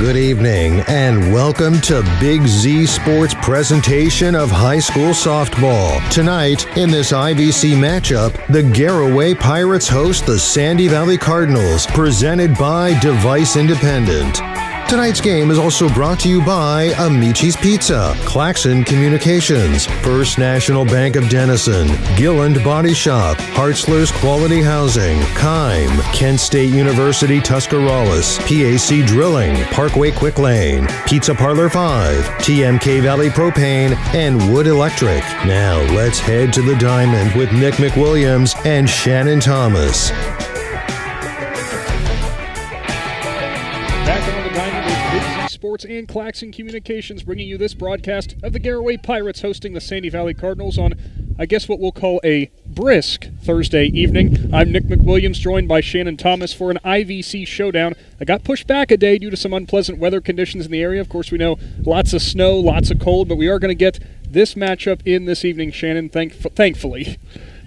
Good evening and welcome to Big Z Sports presentation of high school softball. Tonight, in this IVC matchup, the Garaway Pirates host the Sandy Valley Cardinals, presented by Device Independent. Tonight's game is also brought to you by Amici's Pizza, Claxon Communications, First National Bank of Denison, Gilland Body Shop, Hartzler's Quality Housing, Kyme, Kent State University Tuscarawas, PAC Drilling, Parkway Quick Lane, Pizza Parlor 5, TMK Valley Propane, and Wood Electric. Now let's head to the Diamond with Nick McWilliams and Shannon Thomas. Sports and Claxon Communications bringing you this broadcast of the Garaway Pirates hosting the Sandy Valley Cardinals on, I guess, what we'll call a brisk Thursday evening. I'm Nick McWilliams, joined by Shannon Thomas for an IVC showdown. I got pushed back a day due to some unpleasant weather conditions in the area. Of course, we know lots of snow, lots of cold, but we are going to get this matchup in this evening, Shannon, thankfully.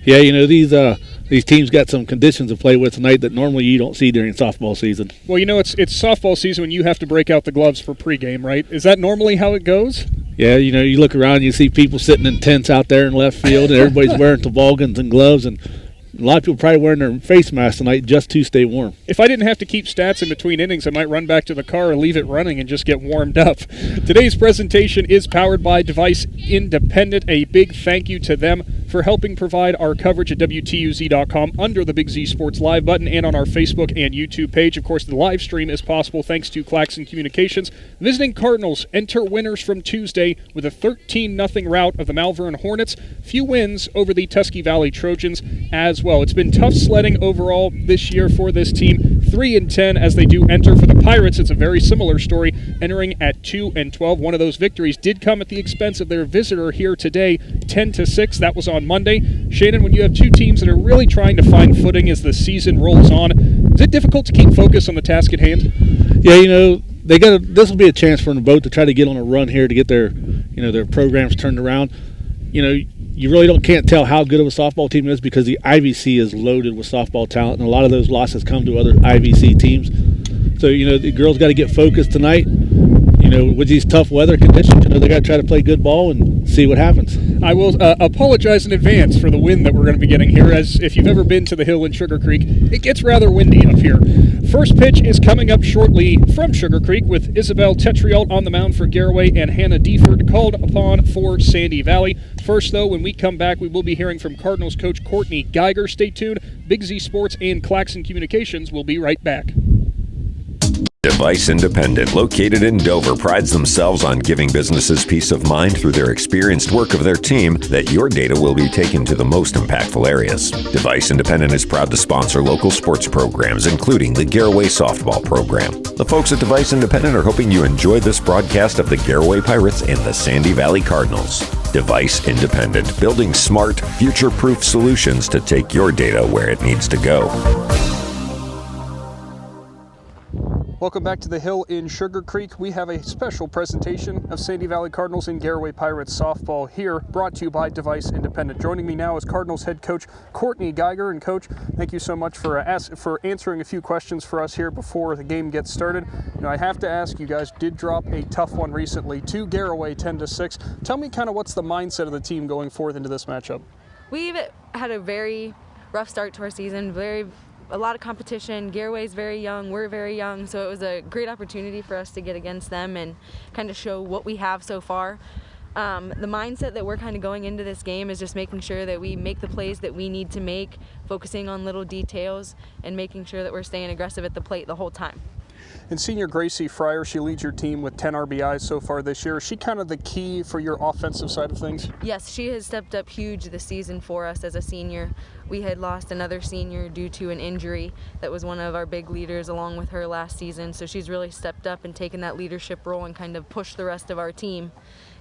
Yeah, you know, these teams got some conditions to play with tonight that normally you don't see during softball season. Well, you know, it's softball season when you have to break out the gloves for pregame, right? Is that normally how it goes? Yeah, you know, you look around, you see people sitting in tents out there in left field, and everybody's wearing toboggans and gloves, and a lot of people probably wearing their face masks tonight just to stay warm. If I didn't have to keep stats in between innings, I might run back to the car or leave it running and just get warmed up. Today's presentation is powered by Device Independent. A big thank you to them for helping provide our coverage at WTUZ.com under the Big Z Sports Live button and on our Facebook and YouTube page. Of course, the live stream is possible thanks to Claxon Communications. Visiting Cardinals enter winners from Tuesday with a 13-0 rout of the Malvern Hornets. Few wins over the Tusky Valley Trojans as well. It's been tough sledding overall this year for this team. 3-10 as they do enter. For the Pirates, it's a very similar story, entering at 2-12. One of those victories did come at the expense of their visitor here today, 10-6. That was on Monday. Shannon, when you have two teams that are really trying to find footing as the season rolls on, is it difficult to keep focus on the task at hand? Yeah, you know, this will be a chance for them both to try to get on a run here to get their programs turned around. You know, you really can't tell how good of a softball team it is because the IVC is loaded with softball talent, and a lot of those losses come to other IVC teams. So, you know, the girls got to get focused tonight. You know, with these tough weather conditions, you know, they got to try to play good ball and see what happens. I will apologize in advance for the wind that we're going to be getting here, as if you've ever been to the hill in Sugar Creek, it gets rather windy up here. First pitch is coming up shortly from Sugar Creek with Isabel Tetrialt on the mound for Garaway and Hannah Deford called upon for Sandy Valley. First, though, when we come back, we will be hearing from Cardinals coach Courtney Geiger. Stay tuned. Big Z Sports and Claxon Communications will be right back. Device Independent, located in Dover, prides themselves on giving businesses peace of mind through their experienced work of their team that your data will be taken to the most impactful areas. Device Independent is proud to sponsor local sports programs, including the Garaway softball program. The folks at Device Independent are hoping you enjoy this broadcast of the Garaway Pirates and the Sandy Valley Cardinals. Device Independent, building smart, future-proof solutions to take your data where it needs to go. Welcome back to the Hill in Sugar Creek. We have a special presentation of Sandy Valley Cardinals and Garaway Pirates softball here, brought to you by Device Independent. Joining me now is Cardinals head coach Courtney Geiger. And Coach, thank you so much for answering a few questions for us here before the game gets started. You know, I have to ask, you guys did drop a tough one recently to Garaway, 10-6. Tell me kind of what's the mindset of the team going forth into this matchup. We've had a very rough start to our season, a lot of competition. Garaway's very young, we're very young, so it was a great opportunity for us to get against them and kind of show what we have so far. The mindset that we're kind of going into this game is just making sure that we make the plays that we need to make, focusing on little details and making sure that we're staying aggressive at the plate the whole time. And senior Gracie Fryer, she leads your team with 10 RBIs so far this year. Is she kind of the key for your offensive side of things? Yes, she has stepped up huge this season for us as a senior. We had lost another senior due to an injury that was one of our big leaders along with her last season. So she's really stepped up and taken that leadership role and kind of pushed the rest of our team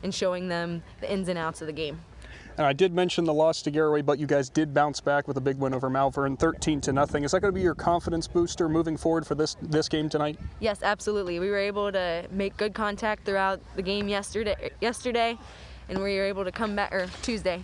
in showing them the ins and outs of the game. And I did mention the loss to Garaway, but you guys did bounce back with a big win over Malvern, 13-0. Is that going to be your confidence booster moving forward for this game tonight? Yes, absolutely. We were able to make good contact throughout the game yesterday, and we were able to come back, or Tuesday.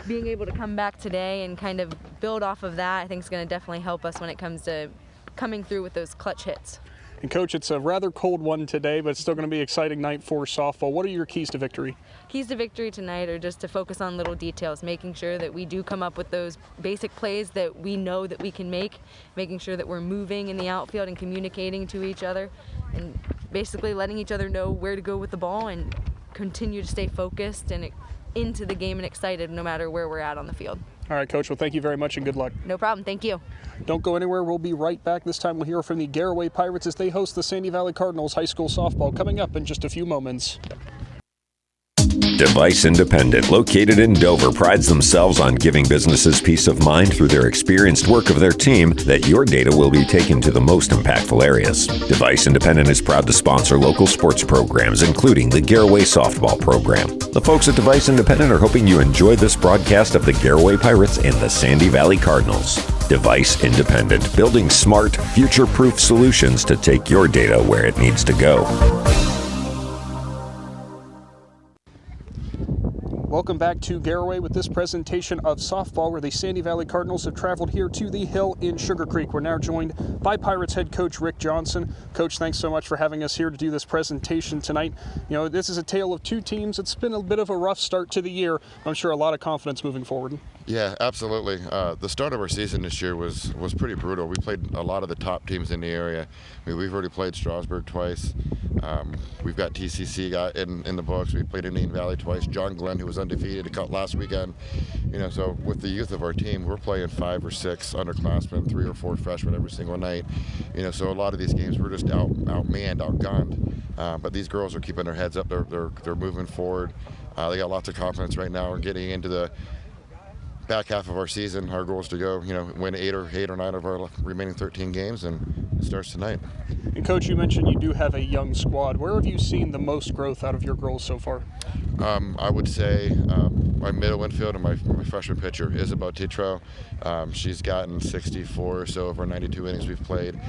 Being able to come back today and kind of build off of that, I think is going to definitely help us when it comes to coming through with those clutch hits. And Coach, it's a rather cold one today, but it's still going to be an exciting night for softball. What are your keys to victory? Keys to victory tonight are just to focus on little details, making sure that we do come up with those basic plays that we know that we can make, making sure that we're moving in the outfield and communicating to each other, and basically letting each other know where to go with the ball and continue to stay focused and into the game and excited no matter where we're at on the field. All right, Coach. Well, thank you very much and good luck. No problem. Thank you. Don't go anywhere. We'll be right back. This time we'll hear from the Garaway Pirates as they host the Sandy Valley Cardinals high school softball coming up in just a few moments. Device Independent, located in Dover, prides themselves on giving businesses peace of mind through their experienced work of their team that your data will be taken to the most impactful areas. Device Independent is proud to sponsor local sports programs, including the Garaway softball program. The folks at Device Independent are hoping you enjoy this broadcast of the Garaway Pirates and the Sandy Valley Cardinals. Device Independent, building smart, future-proof solutions to take your data where it needs to go. Welcome back to Garaway with this presentation of softball, where the Sandy Valley Cardinals have traveled here to the Hill in Sugar Creek. We're now joined by Pirates head coach Rick Johnson. Coach, thanks so much for having us here to do this presentation tonight. You know, this is a tale of two teams. It's been a bit of a rough start to the year. I'm sure a lot of confidence moving forward. Yeah, absolutely. The start of our season this year was pretty brutal. We played a lot of the top teams in the area. I mean, we've already played Strasburg twice. We've got TCC in the books. We played Indian Valley twice. John Glenn, who was undefeated last weekend. You know, so with the youth of our team, we're playing 5 or 6 underclassmen, 3 or 4 freshmen every single night. You know, so a lot of these games we're just outmanned, outgunned. But these girls are keeping their heads up. They're moving forward. They got lots of confidence right now. We're getting into the back half of our season. Our goal is to go, win 8 or 9 of our remaining 13 games, and it starts tonight. And Coach, you mentioned you do have a young squad. Where have you seen the most growth out of your girls so far? I would say my middle infield and my freshman pitcher, Isabel Titro. She's gotten 64 or so of our 92 innings we've played.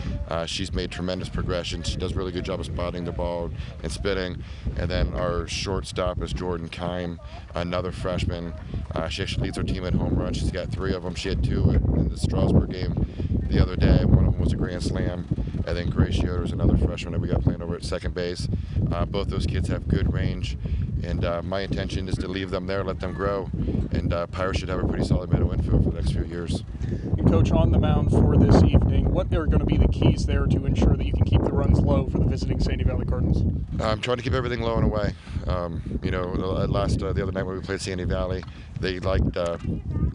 She's made tremendous progression. She does a really good job of spotting the ball and spinning. And then our shortstop is Jordan Kyme, another freshman. She actually leads our team in home runs. She's got 3 of them. She had 2 in the Strasburg game the other day. One of them was a grand slam. And then Grace Yoder is another freshman that we got playing over at second base. Both those kids have good range. And my intention is to leave them there, let them grow, and Pirates should have a pretty solid middle infield for the next few years. And Coach, on the mound for this evening, what are going to be the keys there to ensure that you can keep the runs low for the visiting Sandy Valley Cardinals? I'm trying to keep everything low and away. The other night when we played Sandy Valley, they liked a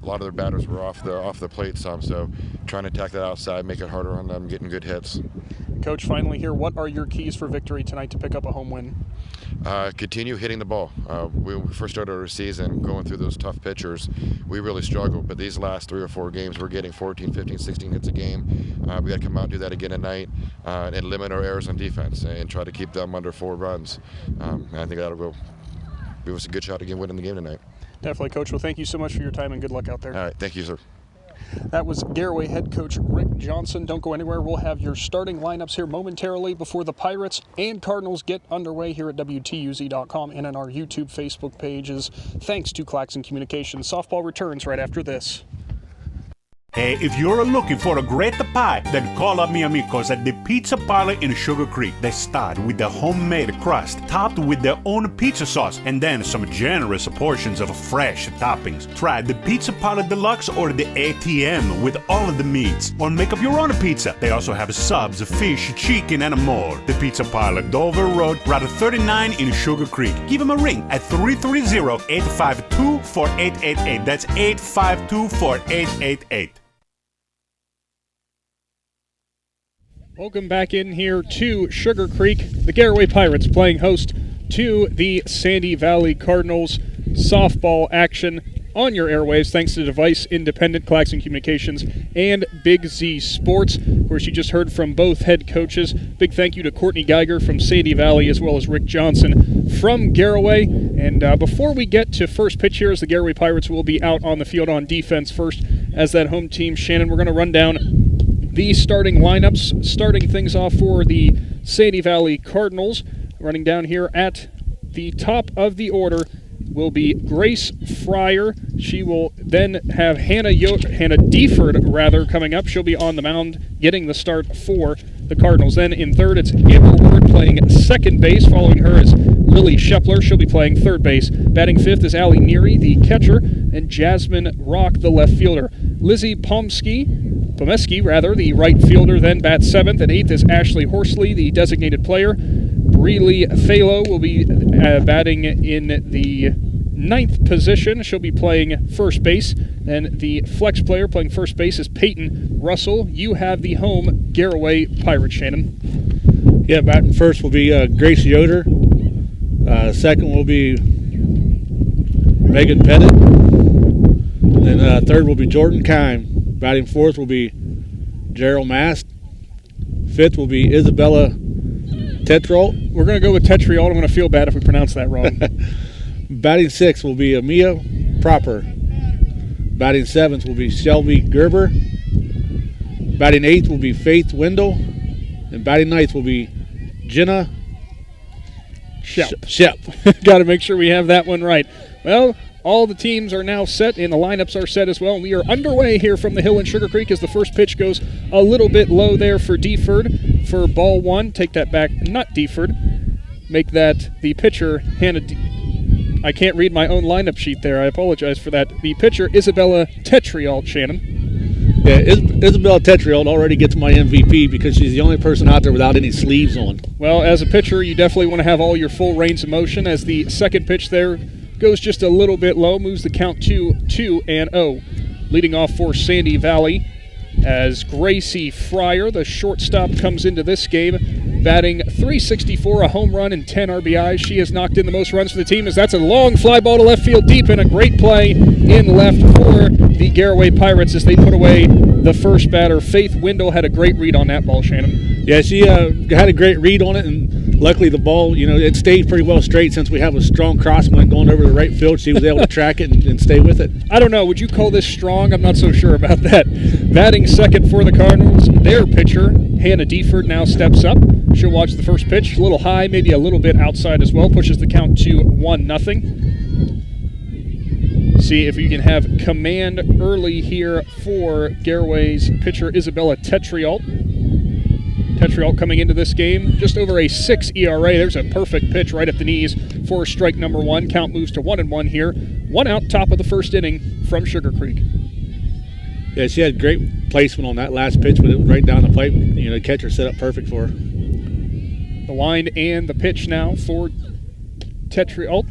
lot of their batters were off the plate some, so trying to attack that outside, make it harder on them, getting good hits. Coach, finally here, what are your keys for victory tonight to pick up a home win? Continue hitting the ball. When we first started our season, going through those tough pitchers, we really struggled. But these last 3 or 4 games, we're getting 14, 15, 16 hits a game. We got to come out and do that again tonight and limit our errors on defense and try to keep them under 4 runs. And I think that'll give us a good shot to winning the game tonight. Definitely, Coach. Well, thank you so much for your time and good luck out there. All right. Thank you, sir. That was Garaway head coach Rick Johnson. Don't go anywhere. We'll have your starting lineups here momentarily before the Pirates and Cardinals get underway here at WTUZ.com and on our YouTube, Facebook pages. Thanks to Claxon Communications. Softball returns right after this. Hey, if you're looking for a great pie, then call up mi amigos at the Pizza Parlor in Sugar Creek. They start with the homemade crust, topped with their own pizza sauce, and then some generous portions of fresh toppings. Try the Pizza Parlor Deluxe or the ATM with all of the meats, or make up your own pizza. They also have subs, fish, chicken, and more. The Pizza Parlor, Dover Road, Route 39 in Sugar Creek. Give them a ring at 330-852-4888. That's 852-4888. Welcome back in here to Sugar Creek. The Garaway Pirates playing host to the Sandy Valley Cardinals. Softball action on your airwaves thanks to Device Independent, Claxon Communications, and Big Z Sports. Of course, you just heard from both head coaches. Big thank you to Courtney Geiger from Sandy Valley as well as Rick Johnson from Garaway. And before we get to first pitch here, as the Garaway Pirates will be out on the field on defense first as that home team, Shannon, we're going to run down the starting lineups, starting things off for the Sandy Valley Cardinals. Running down here at the top of the order will be Grace Fryer. She will then have Hannah Deford coming up. She'll be on the mound getting the start for the Cardinals. Then in third, it's Amber Ward playing second base. Following her is Lily Shepler. She'll be playing third base. Batting fifth is Allie Neary, the catcher, and Jasmine Rock, the left fielder. Lizzie Pomeski, the right fielder, then bats seventh, and eighth is Ashley Horsley, the designated player. Breely Thalo will be batting in the ninth position. She'll be playing first base. And the flex player playing first base is Peyton Russell. You have the home Garaway Pirates, Shannon. Yeah, batting first will be Grace Yoder. Second will be Megan Pettit. Then third will be Jordan Kyme. Batting fourth will be Gerald Mast. Fifth will be Isabella Tetrault. We're going to go with Tetrault. I'm going to feel bad if we pronounce that wrong. Batting sixth will be Amia Proper. Batting seventh will be Shelby Gerber. Batting eighth will be Faith Wendell. And batting ninth will be Jenna Shep. Got to make sure we have that one right. Well, all the teams are now set, and the lineups are set as well. We are underway here from the hill in Sugar Creek as the first pitch goes a little bit low there for Deford for ball one. Take that back, not Deford. Make that the pitcher, Hannah. I can't read my own lineup sheet there. I apologize for that. The pitcher, Isabella Tetrault, Shannon. Yeah, Isabella Tetrault already gets my MVP because she's the only person out there without any sleeves on. Well, as a pitcher, you definitely want to have all your full range of motion. As the second pitch there goes just a little bit low, moves the count to 2-0. Leading off for Sandy Valley as Gracie Fryer, the shortstop, comes into this game, batting .364, a home run and 10 RBIs. She has knocked in the most runs for the team as that's a long fly ball to left field deep and a great play in left for the Garaway Pirates as they put away the first batter. Faith Wendell had a great read on that ball, Shannon. Yeah, she had a great read on it, and luckily the ball, it stayed pretty well straight since we have a strong crosswind going over the right field. She was able to track it and stay with it. I don't know. Would you call this strong? I'm not so sure about that. Batting second for the Cardinals, their pitcher, Hannah Deford, now steps up. She'll watch the first pitch. A little high, maybe a little bit outside as well. Pushes the count to 1-0. See if you can have command early here for Garaway's pitcher, Isabella Tetrault. Tetrault coming into this game, just over a 6 ERA. There's a perfect pitch right at the knees for strike number one. Count moves to 1-1 here. One out, top of the first inning from Sugar Creek. Yeah, she had great placement on that last pitch with it right down the pipe. The catcher set up perfect for her. The wind and the pitch now for Tetrault.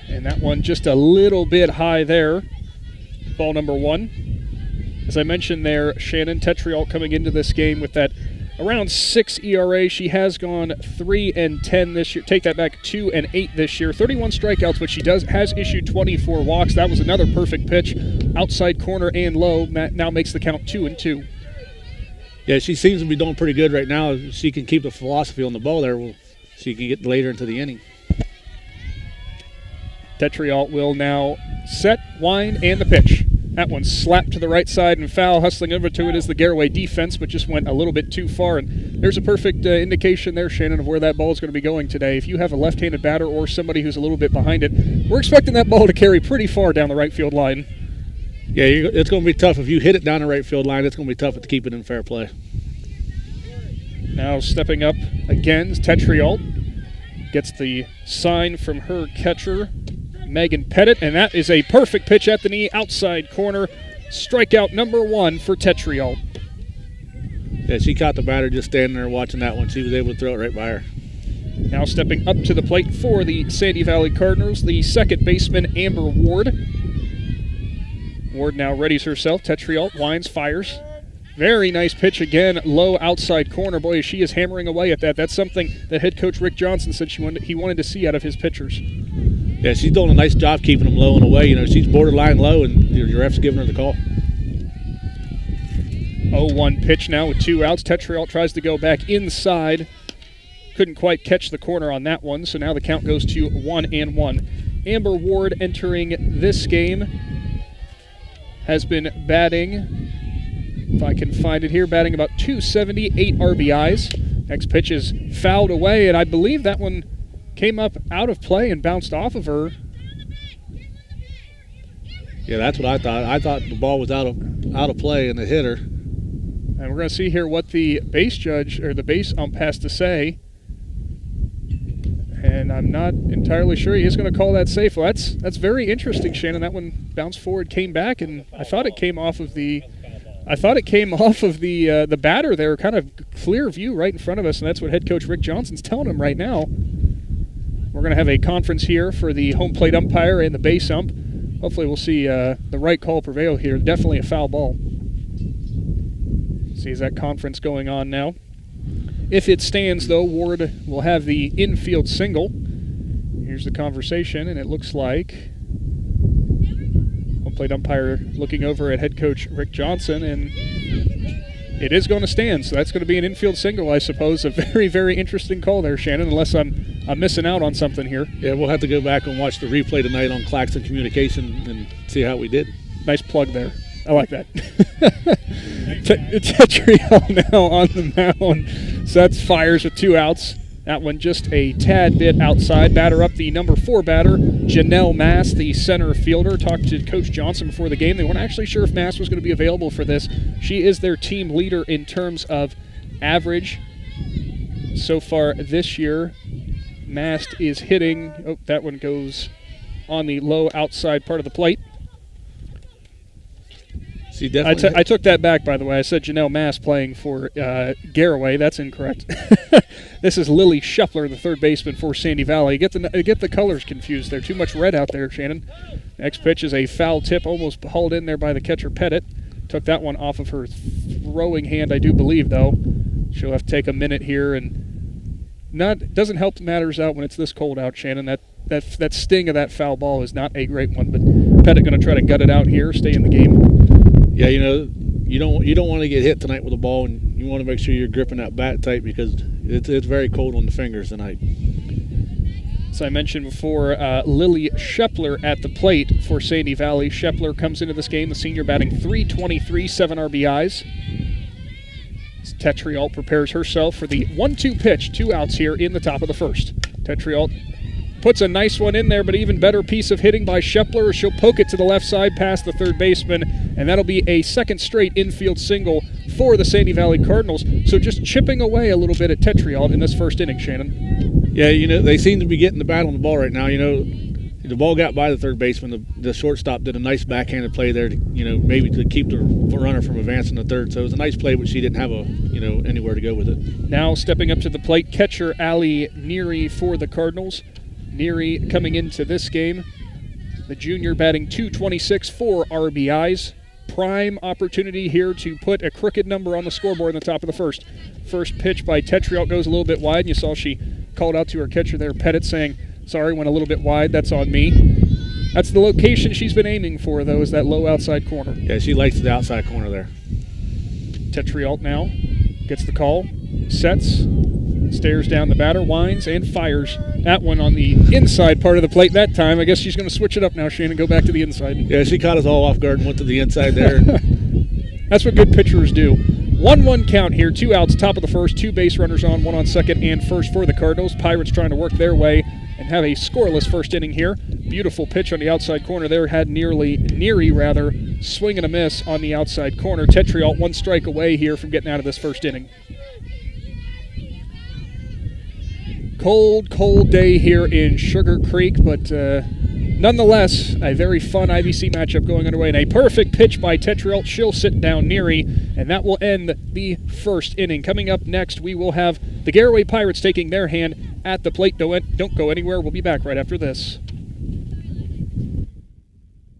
And that one just a little bit high there. Ball number one. As I mentioned there, Shannon Tetrault coming into this game with that around 6 ERA. She has gone 3-10 this year. Take that back, 2-8 this year. 31 strikeouts, but she has issued 24 walks. That was another perfect pitch. Outside corner and low. Now makes the count 2-2. Yeah, she seems to be doing pretty good right now. If she can keep the philosophy on the ball there, she can get later into the inning. Tetrault will now set, wind, and the pitch. That one slapped to the right side and foul. Hustling over to it is the Garaway defense, but just went a little bit too far. And there's a perfect indication there, Shannon, of where that ball is going to be going today. If you have a left-handed batter or somebody who's a little bit behind it, we're expecting that ball to carry pretty far down the right field line. Yeah, it's going to be tough. If you hit it down the right field line, it's going to be tough to keep it in fair play. Now stepping up again, Tetrault gets the sign from her catcher, Megan Pettit, and that is a perfect pitch at the knee, outside corner. Strikeout number one for Tetrault. Yeah, she caught the batter just standing there watching that one. She was able to throw it right by her. Now stepping up to the plate for the Sandy Valley Cardinals, the second baseman, Amber Ward. Ward now readies herself. Tetrault winds, fires. Very nice pitch again, low outside corner. Boy, she is hammering away at that. That's something that head coach Rick Johnson said he wanted to see out of his pitchers. Yeah, she's doing a nice job keeping them low and away. She's borderline low, and your ref's giving her the call. 0-1 pitch now with 2 outs. Tetrault tries to go back inside. Couldn't quite catch the corner on that one, so now the count goes to 1-1. Amber Ward entering this game has been batting, if I can find it here, batting about .270, 8 RBIs. Next pitch is fouled away, and I believe that one came up out of play and bounced off of her. Yeah, that's what I thought. I thought the ball was out of play and it hit her. And we're going to see here what the base judge or the base ump has to say. And I'm not entirely sure he is going to call that safe. Well, that's very interesting, Shannon. That one bounced forward, came back, and I thought it came off of the batter there, kind of clear view right in front of us, and that's what head coach Rick Johnson's telling him right now. We're going to have a conference here for the home plate umpire and the base ump. Hopefully we'll see the right call prevail here. Definitely a foul ball. See, is that conference going on now? If it stands, though, Ward will have the infield single. Here's the conversation, and it looks like home plate umpire looking over at head coach Rick Johnson, and it is going to stand. So that's going to be an infield single, I suppose. A very, very interesting call there, Shannon, unless I'm missing out on something here. Yeah, we'll have to go back and watch the replay tonight on Claxton Communication and see how we did. Nice plug there. I like that. Tetriel now on the mound. Sets fires with 2 outs. That one just a tad bit outside. Batter up, the number 4 batter, Janelle Mass, the center fielder. Talked to Coach Johnson before the game. They weren't actually sure if Mass was going to be available for this. She is their team leader in terms of average so far this year. Mast is hitting. Oh, that one goes on the low outside part of the plate. I took that back, by the way. I said Janelle Mass playing for Garaway. That's incorrect. This is Lily Scheffler, the third baseman for Sandy Valley. Get the colors confused. There's too much red out there, Shannon. Next pitch is a foul tip, almost hauled in there by the catcher Pettit. Took that one off of her throwing hand, I do believe, though. She'll have to take a minute here, and doesn't help matters out when it's this cold out, Shannon. That sting of that foul ball is not a great one, but Pettit going to try to gut it out here, stay in the game. Yeah, you don't want to get hit tonight with a ball, and you want to make sure you're gripping that bat tight because it's very cold on the fingers tonight. As I mentioned before, Lily Scheffler at the plate for Sandy Valley. Scheffler comes into this game, the senior, batting .323, 7 RBIs. As Tetriel prepares herself for the 1-2 pitch, 2 outs here in the top of the first. Tetriel puts a nice one in there, but even better piece of hitting by Scheffler. She'll poke it to the left side past the third baseman, and that'll be a second straight infield single for the Sandy Valley Cardinals. So just chipping away a little bit at Tetriel in this first inning, Shannon. Yeah, they seem to be getting the bat on the ball right now. The ball got by the third baseman. The shortstop did a nice backhanded play there, maybe to keep the runner from advancing the third. So it was a nice play, but she didn't have anywhere to go with it. Now stepping up to the plate, catcher Allie Neary for the Cardinals. Neary coming into this game, the junior batting .226, 4 RBIs. Prime opportunity here to put a crooked number on the scoreboard in the top of the first. First pitch by Tetriel goes a little bit wide, and you saw she called out to her catcher there, Pettit, saying, sorry, went a little bit wide, that's on me. That's the location she's been aiming for, though, is that low outside corner. Yeah, she likes the outside corner there. Tetriel now gets the call, sets, stares down the batter, winds, and fires. That one on the inside part of the plate that time. I guess she's going to switch it up now, Shane, and go back to the inside. Yeah, she caught us all off guard and went to the inside there. That's what good pitchers do. 1-1 count here, 2 outs, top of the first, 2 base runners on, 1 on second and first for the Cardinals. Pirates trying to work their way and have a scoreless first inning here. Beautiful pitch on the outside corner there. Had Neary swing and a miss on the outside corner. Tetriel 1 strike away here from getting out of this first inning. Cold day here in Sugar Creek, but nonetheless, a very fun IVC matchup going underway. And a perfect pitch by Tetriel. She'll sit down Neary, and that will end the first inning. Coming up next, we will have the Garaway Pirates taking their hand at the plate. Don't go anywhere. We'll be back right after this.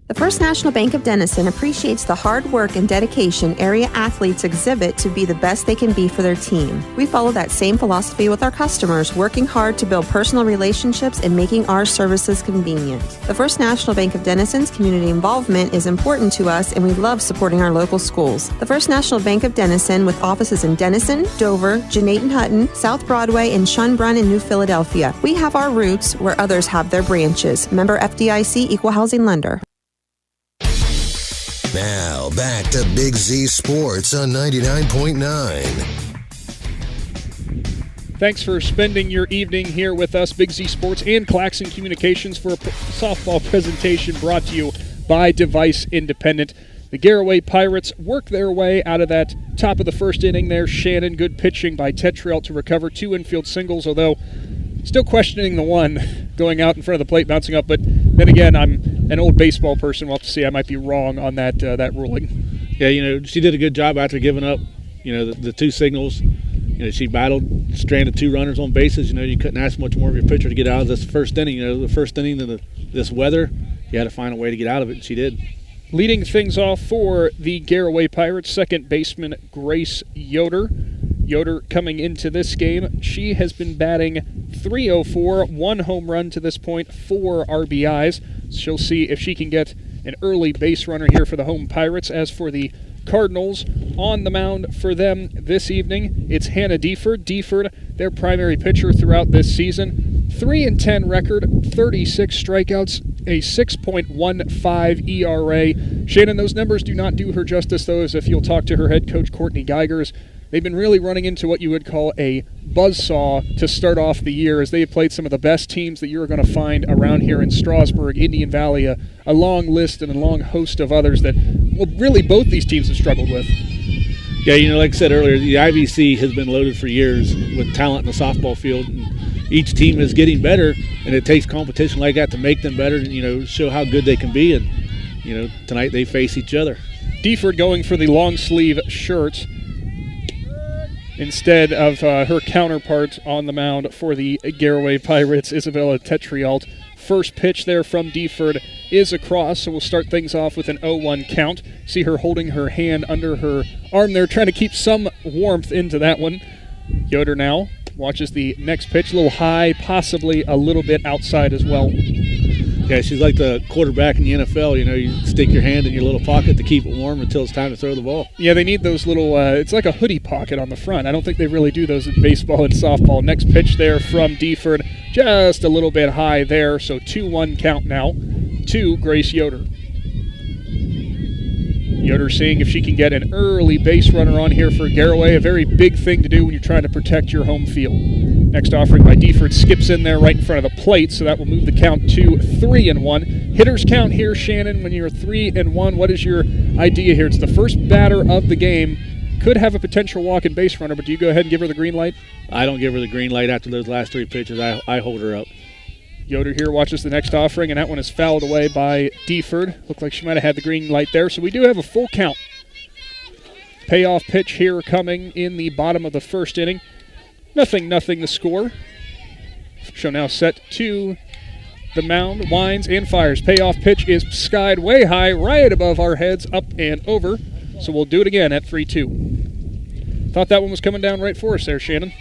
The First National Bank of Denison appreciates the hard work and dedication area athletes exhibit to be the best they can be for their team. We follow that same philosophy with our customers, working hard to build personal relationships and making our services convenient. The First National Bank of Denison's community involvement is important to us, and we love supporting our local schools. The First National Bank of Denison, with offices in Denison, Dover, Jeanette Hutton, South Broadway, and Schönbrunn in New Philadelphia. We have our roots where others have their branches. Member FDIC, Equal Housing Lender. Now, back to Big Z Sports on 99.9. Thanks for spending your evening here with us, Big Z Sports and Claxton Communications, for a softball presentation brought to you by Device Independent. The Garaway Pirates work their way out of that Top of the first inning there, Shannon, good pitching by Tetriel to recover 2 infield singles, although still questioning the one going out in front of the plate, bouncing up. But then again, I'm an old baseball person. We'll have to see. I might be wrong on that ruling. Yeah, she did a good job after giving up, the 2 signals. She battled, stranded 2 runners on bases. You couldn't ask much more of your pitcher to get out of this first inning. The first inning of this weather, you had to find a way to get out of it, and she did. Leading things off for the Garaway Pirates, second baseman Grace Yoder. Yoder coming into this game, she has been batting .304, 1 home run to this point, 4 RBIs. She'll see if she can get an early base runner here for the home Pirates. As for the Cardinals, on the mound for them this evening, it's Hannah Deford. Deford, their primary pitcher throughout this season. 3-10 record, 36 strikeouts, a 6.15 ERA. Shannon, those numbers do not do her justice, though, as if you'll talk to her head coach, Courtney Geigers. They've been really running into what you would call a buzzsaw to start off the year, as they have played some of the best teams that you're going to find around here in Strasburg, Indian Valley, a long list and a long host of others that, well, really both these teams have struggled with. Yeah, like I said earlier, the IVC has been loaded for years with talent in the softball field. And each team is getting better, and it takes competition like that to make them better and, show how good they can be. And, tonight they face each other. Deford going for the long sleeve shirt instead of her counterpart on the mound for the Garaway Pirates, Isabella Tetrialt. First pitch there from Deford is across, so we'll start things off with an 0-1 count. See her holding her hand under her arm there, trying to keep some warmth into that one. Yoder now watches the next pitch, a little high, possibly a little bit outside as well. Yeah, she's like the quarterback in the NFL. You stick your hand in your little pocket to keep it warm until it's time to throw the ball. Yeah, they need those little, it's like a hoodie pocket on the front. I don't think they really do those in baseball and softball. Next pitch there from Deford, just a little bit high there, so 2-1 count now to Grace Yoder. Yoder seeing if she can get an early base runner on here for Garaway, a very big thing to do when you're trying to protect your home field. Next offering by Deford skips in there right in front of the plate, so that will move the count to 3-1. Hitters count here, Shannon, when you're 3-1. What is your idea here? It's the first batter of the game. Could have a potential walk-in base runner, but do you go ahead and give her the green light? I don't give her the green light after those last 3 pitches. I hold her up. Yoder here watches the next offering, and that one is fouled away by Deford. Looked like she might have had the green light there, so we do have a full count. Payoff pitch here coming in the bottom of the first inning. Nothing the score. Show now set to the mound, winds and fires. Payoff pitch is skied way high, right above our heads, up and over. So we'll do it again at 3-2. Thought that one was coming down right for us there, Shannon.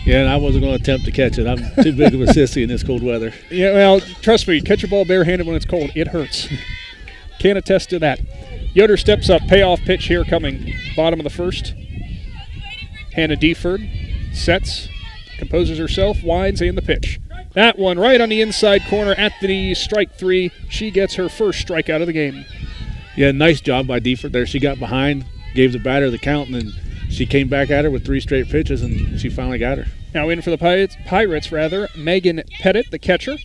Yeah, and I wasn't going to attempt to catch it. I'm too big of a sissy in this cold weather. Yeah, well, trust me, catch a ball barehanded when it's cold. It hurts. Can attest to that. Yoder steps up. Payoff pitch here coming. Bottom of the first. Hannah Deford sets, composes herself, winds, and the pitch. That one right on the inside corner at the strike 3. She gets her first strikeout of the game. Yeah, nice job by Deford there. She got behind, gave the batter the count, and then she came back at her with 3 straight pitches, and she finally got her. Now in for the Pirates, Megan Pettit, the catcher.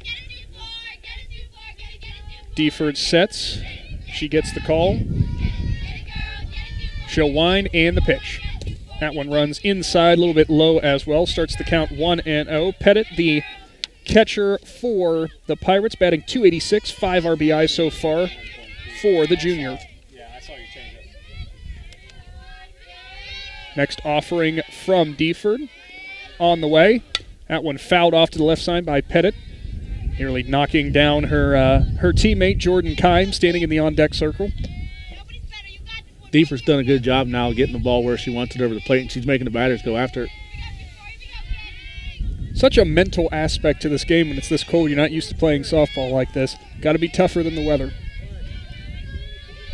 Deford sets. She gets the call. She'll wind and the pitch. That one runs inside, a little bit low as well. Starts the count 1-0. Pettit, the catcher for the Pirates, batting .286, 5 RBIs so far for the junior. Next offering from Deford on the way. That one fouled off to the left side by Pettit, nearly knocking down her teammate Jordan Kyme, standing in the on-deck circle. Deford's done a good job now getting the ball where she wants it over the plate, and she's making the batters go after it. Such a mental aspect to this game when it's this cold. You're not used to playing softball like this. Got to be tougher than the weather.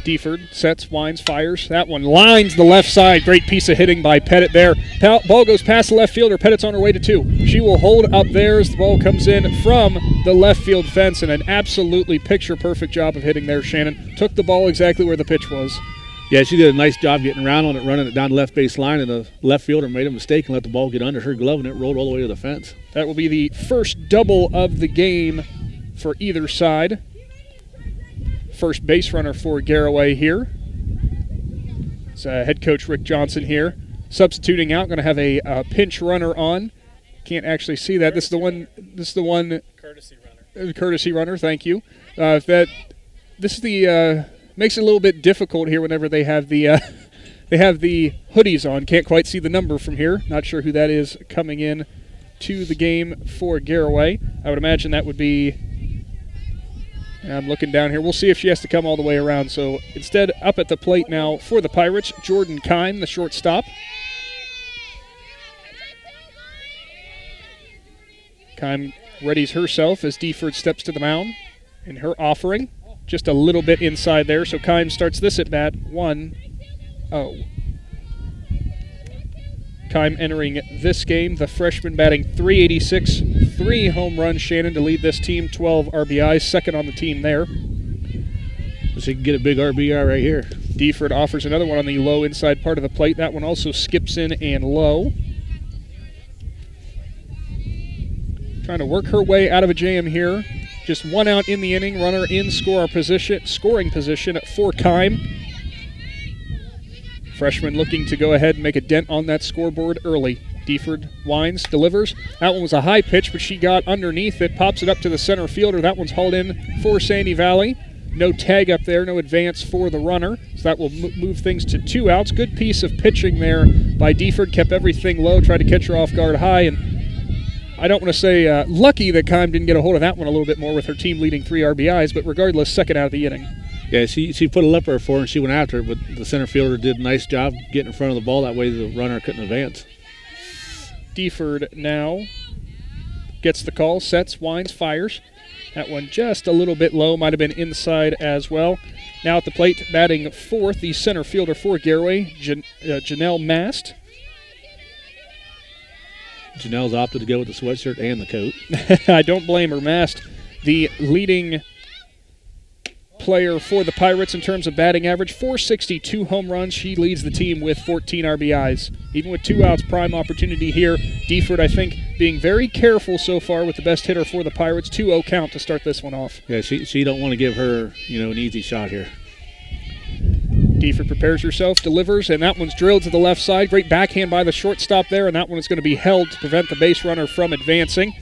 Deford sets, winds, fires. That one lines the left side. Great piece of hitting by Pettit there. Ball goes past the left fielder. Pettit's on her way to 2. She will hold up there as the ball comes in from the left field fence, and an absolutely picture-perfect job of hitting there, Shannon. Took the ball exactly where the pitch was. Yeah, she did a nice job getting around on it, running it down the left base line, and the left fielder made a mistake and let the ball get under her glove, and it rolled all the way to the fence. That will be the first double of the game for either side. First base runner for Garaway here. It's head coach Rick Johnson here. Substituting out, going to have a pinch runner on. Can't actually see that. This is the one. Courtesy runner. Courtesy runner. Thank you. Makes it a little bit difficult here whenever they have the hoodies on. Can't quite see the number from here. Not sure who that is coming in to the game for Garaway. I would imagine that would be. I'm looking down here. We'll see if she has to come all the way around. So instead, up at the plate now for the Pirates, Jordan Kyme, the shortstop. Kyme readies herself as Deford steps to the mound in her offering. Just a little bit inside there, so Kyme starts this at bat 1-0. Kyme entering this game, the freshman batting .386, 3 home runs, Shannon, to lead this team, 12 RBIs, second on the team there. She can get a big RBI right here. Deford offers another one on the low inside part of the plate. That one also skips in and low. Trying to work her way out of a jam here. Just 1 out in the inning. Runner in scoring position for Kyme. Freshman looking to go ahead and make a dent on that scoreboard early. Deford winds, delivers. That one was a high pitch, but she got underneath it. Pops it up to the center fielder. That one's hauled in for Sandy Valley. No tag up there, no advance for the runner. So that will move things to 2 outs. Good piece of pitching there by Deford. Kept everything low, tried to catch her off guard high, and I don't want to say lucky that Kyme didn't get a hold of that one a little bit more with her team leading 3 RBIs, but regardless, second out of the inning. Yeah, she put a lipper for her and she went after it, but the center fielder did a nice job getting in front of the ball. That way the runner couldn't advance. Deford now gets the call, sets, winds, fires. That one just a little bit low, might have been inside as well. Now at the plate, batting fourth, the center fielder for Garaway, Janelle Mast. Janelle's opted to go with the sweatshirt and the coat. I don't blame her. Mast, the leading player for the Pirates in terms of batting average, .462 home runs. She leads the team with 14 RBIs. Even with 2 outs, prime opportunity here. Deford, I think, being very careful so far with the best hitter for the Pirates. 2-0 count to start this one off. Yeah, she don't want to give her, an easy shot here. Deford prepares herself, delivers, and that one's drilled to the left side. Great backhand by the shortstop there, and that one is going to be held to prevent the base runner from advancing.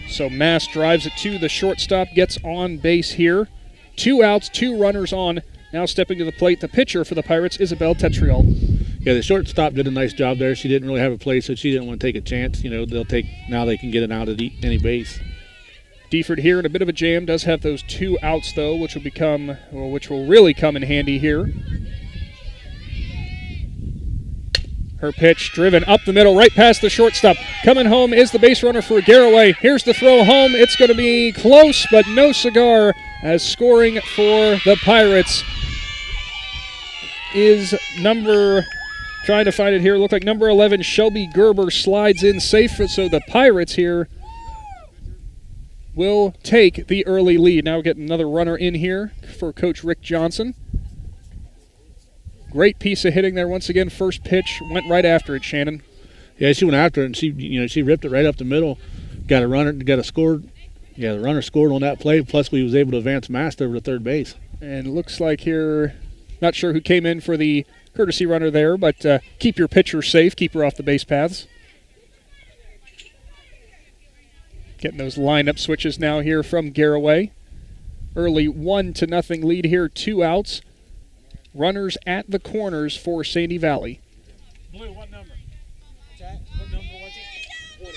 So Mass drives it to the shortstop, gets on base here. 2 outs, 2 runners on. Now stepping to the plate, the pitcher for the Pirates, Isabel Tetriol. Yeah, the shortstop did a nice job there. She didn't really have a play, so she didn't want to take a chance. Now they can get it out at any base. Deford here in a bit of a jam, does have those 2 outs though, which will really come in handy here. Her pitch driven up the middle, right past the shortstop. Coming home is the base runner for Garaway. Here's the throw home. It's going to be close, but no cigar, as scoring for the Pirates is trying to find it here, looked like number 11, Shelby Gerber, slides in safe, so the Pirates here will take the early lead. Now we're getting another runner in here for Coach Rick Johnson. Great piece of hitting there once again. First pitch went right after it, Shannon. Yeah, she went after it, and she ripped it right up the middle. Got a score. Yeah, the runner scored on that play, plus we was able to advance Master over to third base. And it looks like here, not sure who came in for the courtesy runner there, but keep your pitcher safe, keep her off the base paths. Getting those lineup switches now here from Garaway. Early 1-0 lead here, 2 outs. Runners at the corners for Sandy Valley. Blue, what number? What number was it?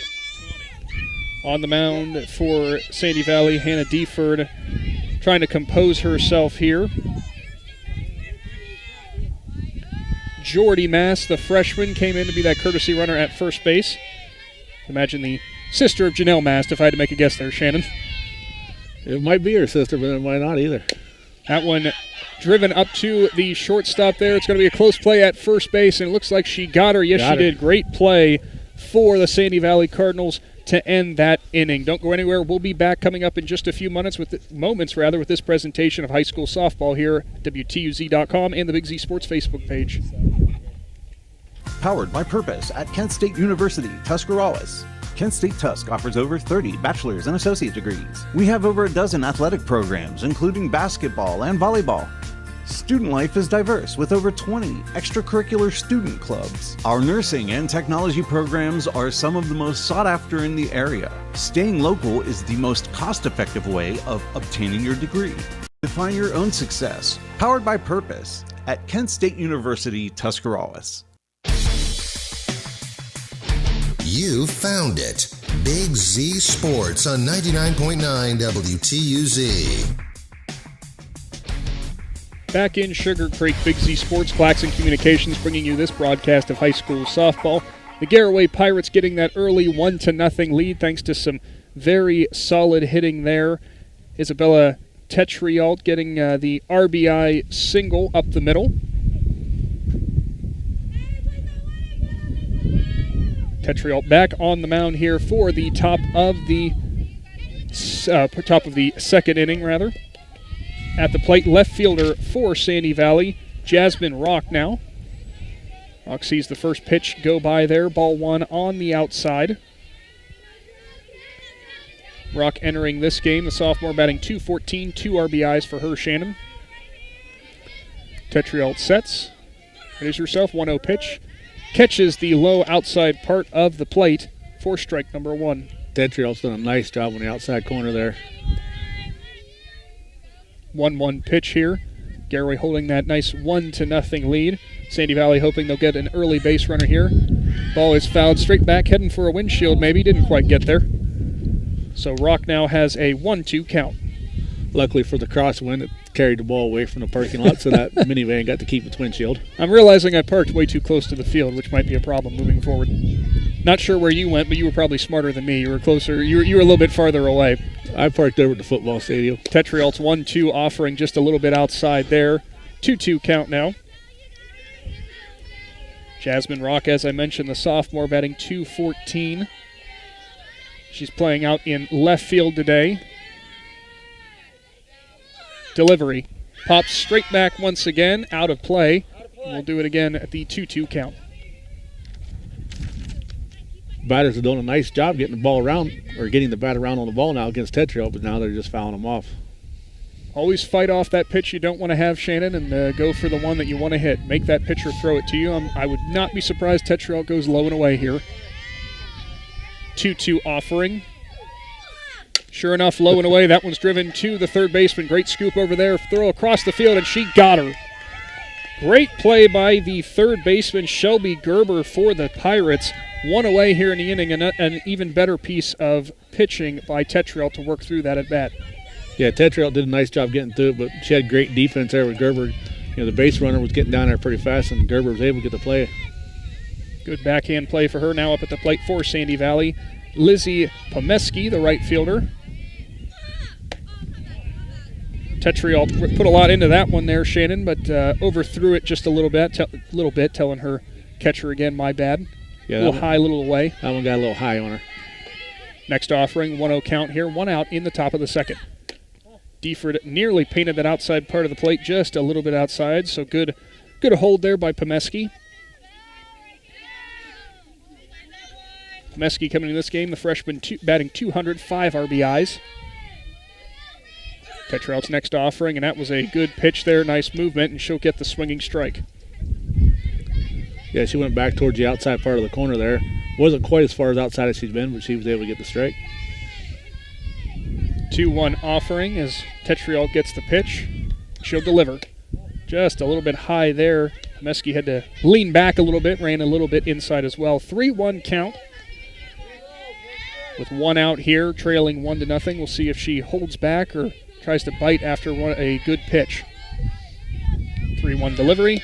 20. On the mound for Sandy Valley, Hannah Deford trying to compose herself here. Jordy Mass, the freshman, came in to be that courtesy runner at first base. Imagine the sister of Janelle Mast, if I had to make a guess there, Shannon. It might be her sister, but it might not either. That one driven up to the shortstop there. It's going to be a close play at first base, and it looks like she got her. Yes, she did. Great play for the Sandy Valley Cardinals to end that inning. Don't go anywhere. We'll be back coming up in just a few moments with this presentation of high school softball here at WTUZ.com and the Big Z Sports Facebook page. Powered by Purpose at Kent State University, Tuscarawas. Kent State Tusk offers over 30 bachelor's and associate degrees. We have over a dozen athletic programs, including basketball and volleyball. Student life is diverse with over 20 extracurricular student clubs. Our nursing and technology programs are some of the most sought after in the area. Staying local is the most cost-effective way of obtaining your degree. Define your own success, powered by purpose at Kent State University, Tuscarawas. You found it. Big Z Sports on 99.9 WTUZ. Back in Sugar Creek, Big Z Sports, Claxon Communications bringing you this broadcast of high school softball. The Garaway Pirates getting that early 1-0 lead thanks to some very solid hitting there. Isabella Tetrialt getting the RBI single up the middle. Tetrialt back on the mound here for the top of the second inning, rather. At the plate, left fielder for Sandy Valley, Jasmine Rock now. Rock sees the first pitch go by there, ball one on the outside. Rock entering this game, the sophomore batting .214, 2 RBIs for her, Shannon. Tetrialt sets, readies herself, 1-0 pitch. Catches the low outside part of the plate for strike number 1. Tetrialt's done a nice job on the outside corner there. 1-1 pitch here. Garaway holding that nice 1-0 lead. Sandy Valley hoping they'll get an early base runner here. Ball is fouled straight back, heading for a windshield maybe. Didn't quite get there. So Rock now has a 1-2 count. Luckily for the crosswind, it carried the ball away from the parking lot, so that minivan got to keep its windshield. I'm realizing I parked way too close to the field, which might be a problem moving forward. Not sure where you went, but you were probably smarter than me. You were closer. You were a little bit farther away. I parked over at the football stadium. Tetrialt's 1-2 offering just a little bit outside there. 2-2 count now. Jasmine Rock, as I mentioned, the sophomore batting .214. She's playing out in left field today. Delivery. Pops straight back once again, out of play. We'll do it again at the 2-2 count. Batters are doing a nice job getting the ball around, or getting the bat around on the ball now against Tetrialt, but now they're just fouling them off. Always fight off that pitch you don't want to have, Shannon, and go for the one that you want to hit. Make that pitcher throw it to you. I would not be surprised Tetrialt goes low and away here. 2-2 offering. Sure enough, low and away. That one's driven to the third baseman. Great scoop over there. Throw across the field, and she got her. Great play by the third baseman, Shelby Gerber, for the Pirates. One away here in the inning, and an even better piece of pitching by Tetrialt to work through that at bat. Yeah, Tetrialt did a nice job getting through it, but she had great defense there with Gerber. You know, the base runner was getting down there pretty fast, and Gerber was able to get the play. Good backhand play for her. Now up at the plate for Sandy Valley, Lizzie Pomeski, the right fielder. Tetrialt put a lot into that one there, Shannon, but overthrew it just a little bit, telling her catcher again, my bad. Yeah, a little high, a little away. That one got a little high on her. Next offering, 1-0 count here, 1 out in the top of the second. Deford nearly painted that outside part of the plate, just a little bit outside, so good hold there by Pomeski. Pomeski coming in this game, the freshman batting .200, 5 RBIs. Tetrialt's next offering, and that was a good pitch there, nice movement, and she'll get the swinging strike. Yeah, she went back towards the outside part of the corner there. Wasn't quite as far as outside as she's been, but she was able to get the strike. 2-1 offering as Tetrialt gets the pitch. She'll deliver. Just a little bit high there. Pomeski had to lean back a little bit, ran a little bit inside as well. 3-1 count. With 1 out here, trailing 1-0. We'll see if she holds back or tries to bite after a good pitch. 3-1 delivery.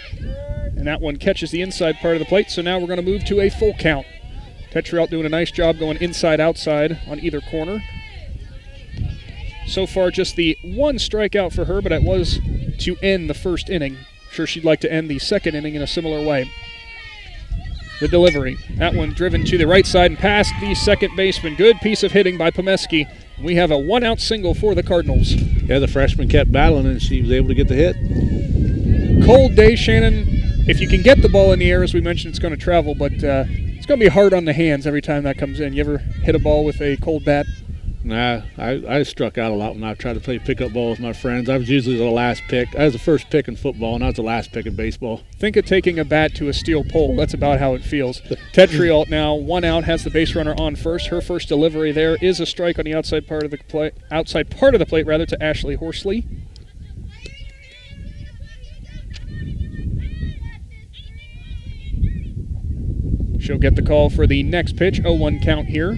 And that one catches the inside part of the plate, so now we're going to move to a full count. Tetrialt doing a nice job going inside-outside on either corner. So far, just the 1 strikeout for her, but it was to end the first inning. I'm sure she'd like to end the second inning in a similar way. The delivery. That one driven to the right side and past the second baseman. Good piece of hitting by Pomeski. We have a 1-out single for the Cardinals. Yeah, the freshman kept battling, and she was able to get the hit. Cold day, Shannon. If you can get the ball in the air, as we mentioned, it's going to travel, but it's going to be hard on the hands every time that comes in. You ever hit a ball with a cold bat? Nah, I struck out a lot when I tried to play pickup ball with my friends. I was usually the last pick. I was the first pick in football, and I was the last pick in baseball. Think of taking a bat to a steel pole. That's about how it feels. Tetrialt now, 1 out, has the base runner on first. Her first delivery there is a strike on the outside part of the plate, to Ashley Horsley. She'll get the call for the next pitch. 0-1 count here.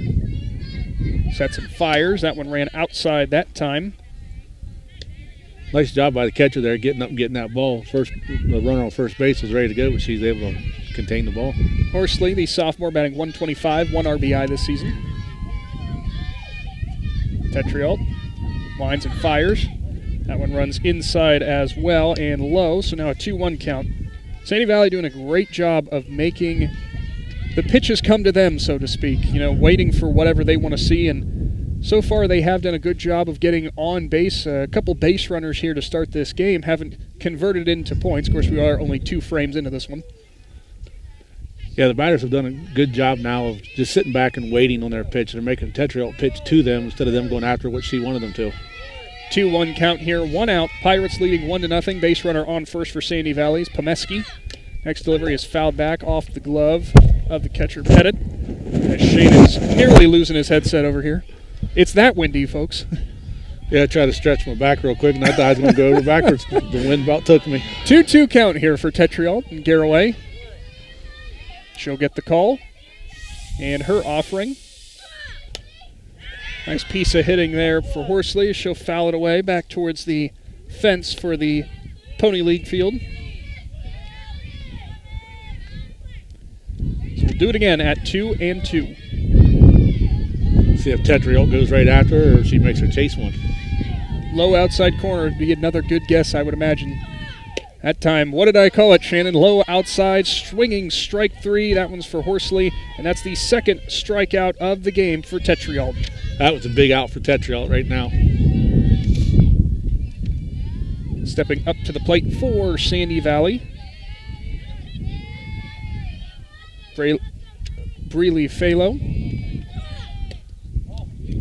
Sets and fires. That one ran outside that time. Nice job by the catcher there, getting up and getting that ball. The runner on first base was ready to go, but she's able to contain the ball. Horsley, the sophomore, batting .125, 1 RBI this season. Tetrialt lines and fires. That one runs inside as well and low, so now a 2-1 count. Sandy Valley doing a great job of making the pitches come to them, so to speak, waiting for whatever they want to see, and so far they have done a good job of getting on base. A couple base runners here to start this game, haven't converted into points. Of course, we are only 2 frames into this one. Yeah, the batters have done a good job now of just sitting back and waiting on their pitch. They're making Tetrialt pitch to them instead of them going after what she wanted them to. 2-1 count here, 1 out. Pirates leading 1-0. Base runner on first for Sandy Valley's Pomeski. Next delivery is fouled back off the glove of the catcher Pettit. Shane is nearly losing his headset over here. It's that windy, folks. Yeah, I tried to stretch my back real quick, and I thought I was going to go over backwards. The wind about took me. 2-2 count here for Tetrialt and Garaway. She'll get the call. And her offering. Nice piece of hitting there for Horsley. She'll foul it away back towards the fence for the Pony League field. So we'll do it again at 2-2. See if Tetrialt goes right after her or if she makes her chase one. Low outside corner would be another good guess, I would imagine. That time, what did I call it, Shannon? Low outside, swinging strike 3. That one's for Horsley, and that's the second strikeout of the game for Tetrialt. That was a big out for Tetrialt right now. Stepping up to the plate for Sandy Valley. Breely Phalo.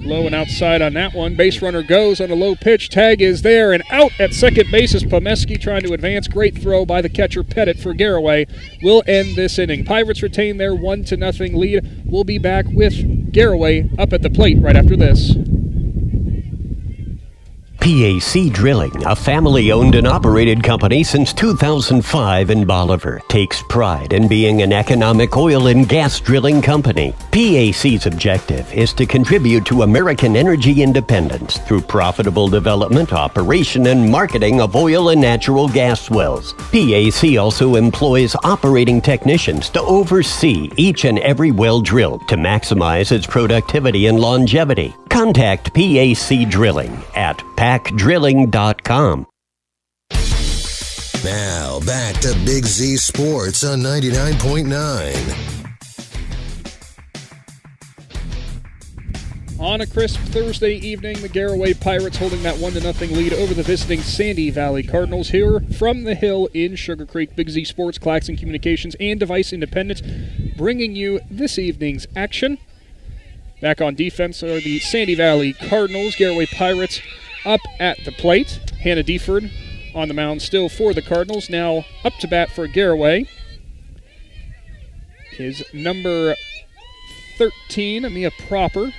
Low and outside on that one. Base runner goes on a low pitch. Tag is there, and out at second base is Pomeski trying to advance. Great throw by the catcher Pettit for Garaway. Will end this inning. Pirates retain their 1-0 lead. We'll be back with Garaway up at the plate right after this. PAC Drilling, a family-owned and operated company since 2005 in Bolivar, takes pride in being an economic oil and gas drilling company. PAC's objective is to contribute to American energy independence through profitable development, operation, and marketing of oil and natural gas wells. PAC also employs operating technicians to oversee each and every well drilled to maximize its productivity and longevity. Contact PAC Drilling at pacdrilling.com. Now, back to Big Z Sports on 99.9. On a crisp Thursday evening, the Garaway Pirates holding that 1-0 lead over the visiting Sandy Valley Cardinals here from the Hill in Sugar Creek. Big Z Sports, Claxon Communications, and Device Independent bringing you this evening's action. Back on defense are the Sandy Valley Cardinals. Garaway Pirates up at the plate. Hannah Deford on the mound still for the Cardinals. Now up to bat for Garaway is number 13, Mia Proper.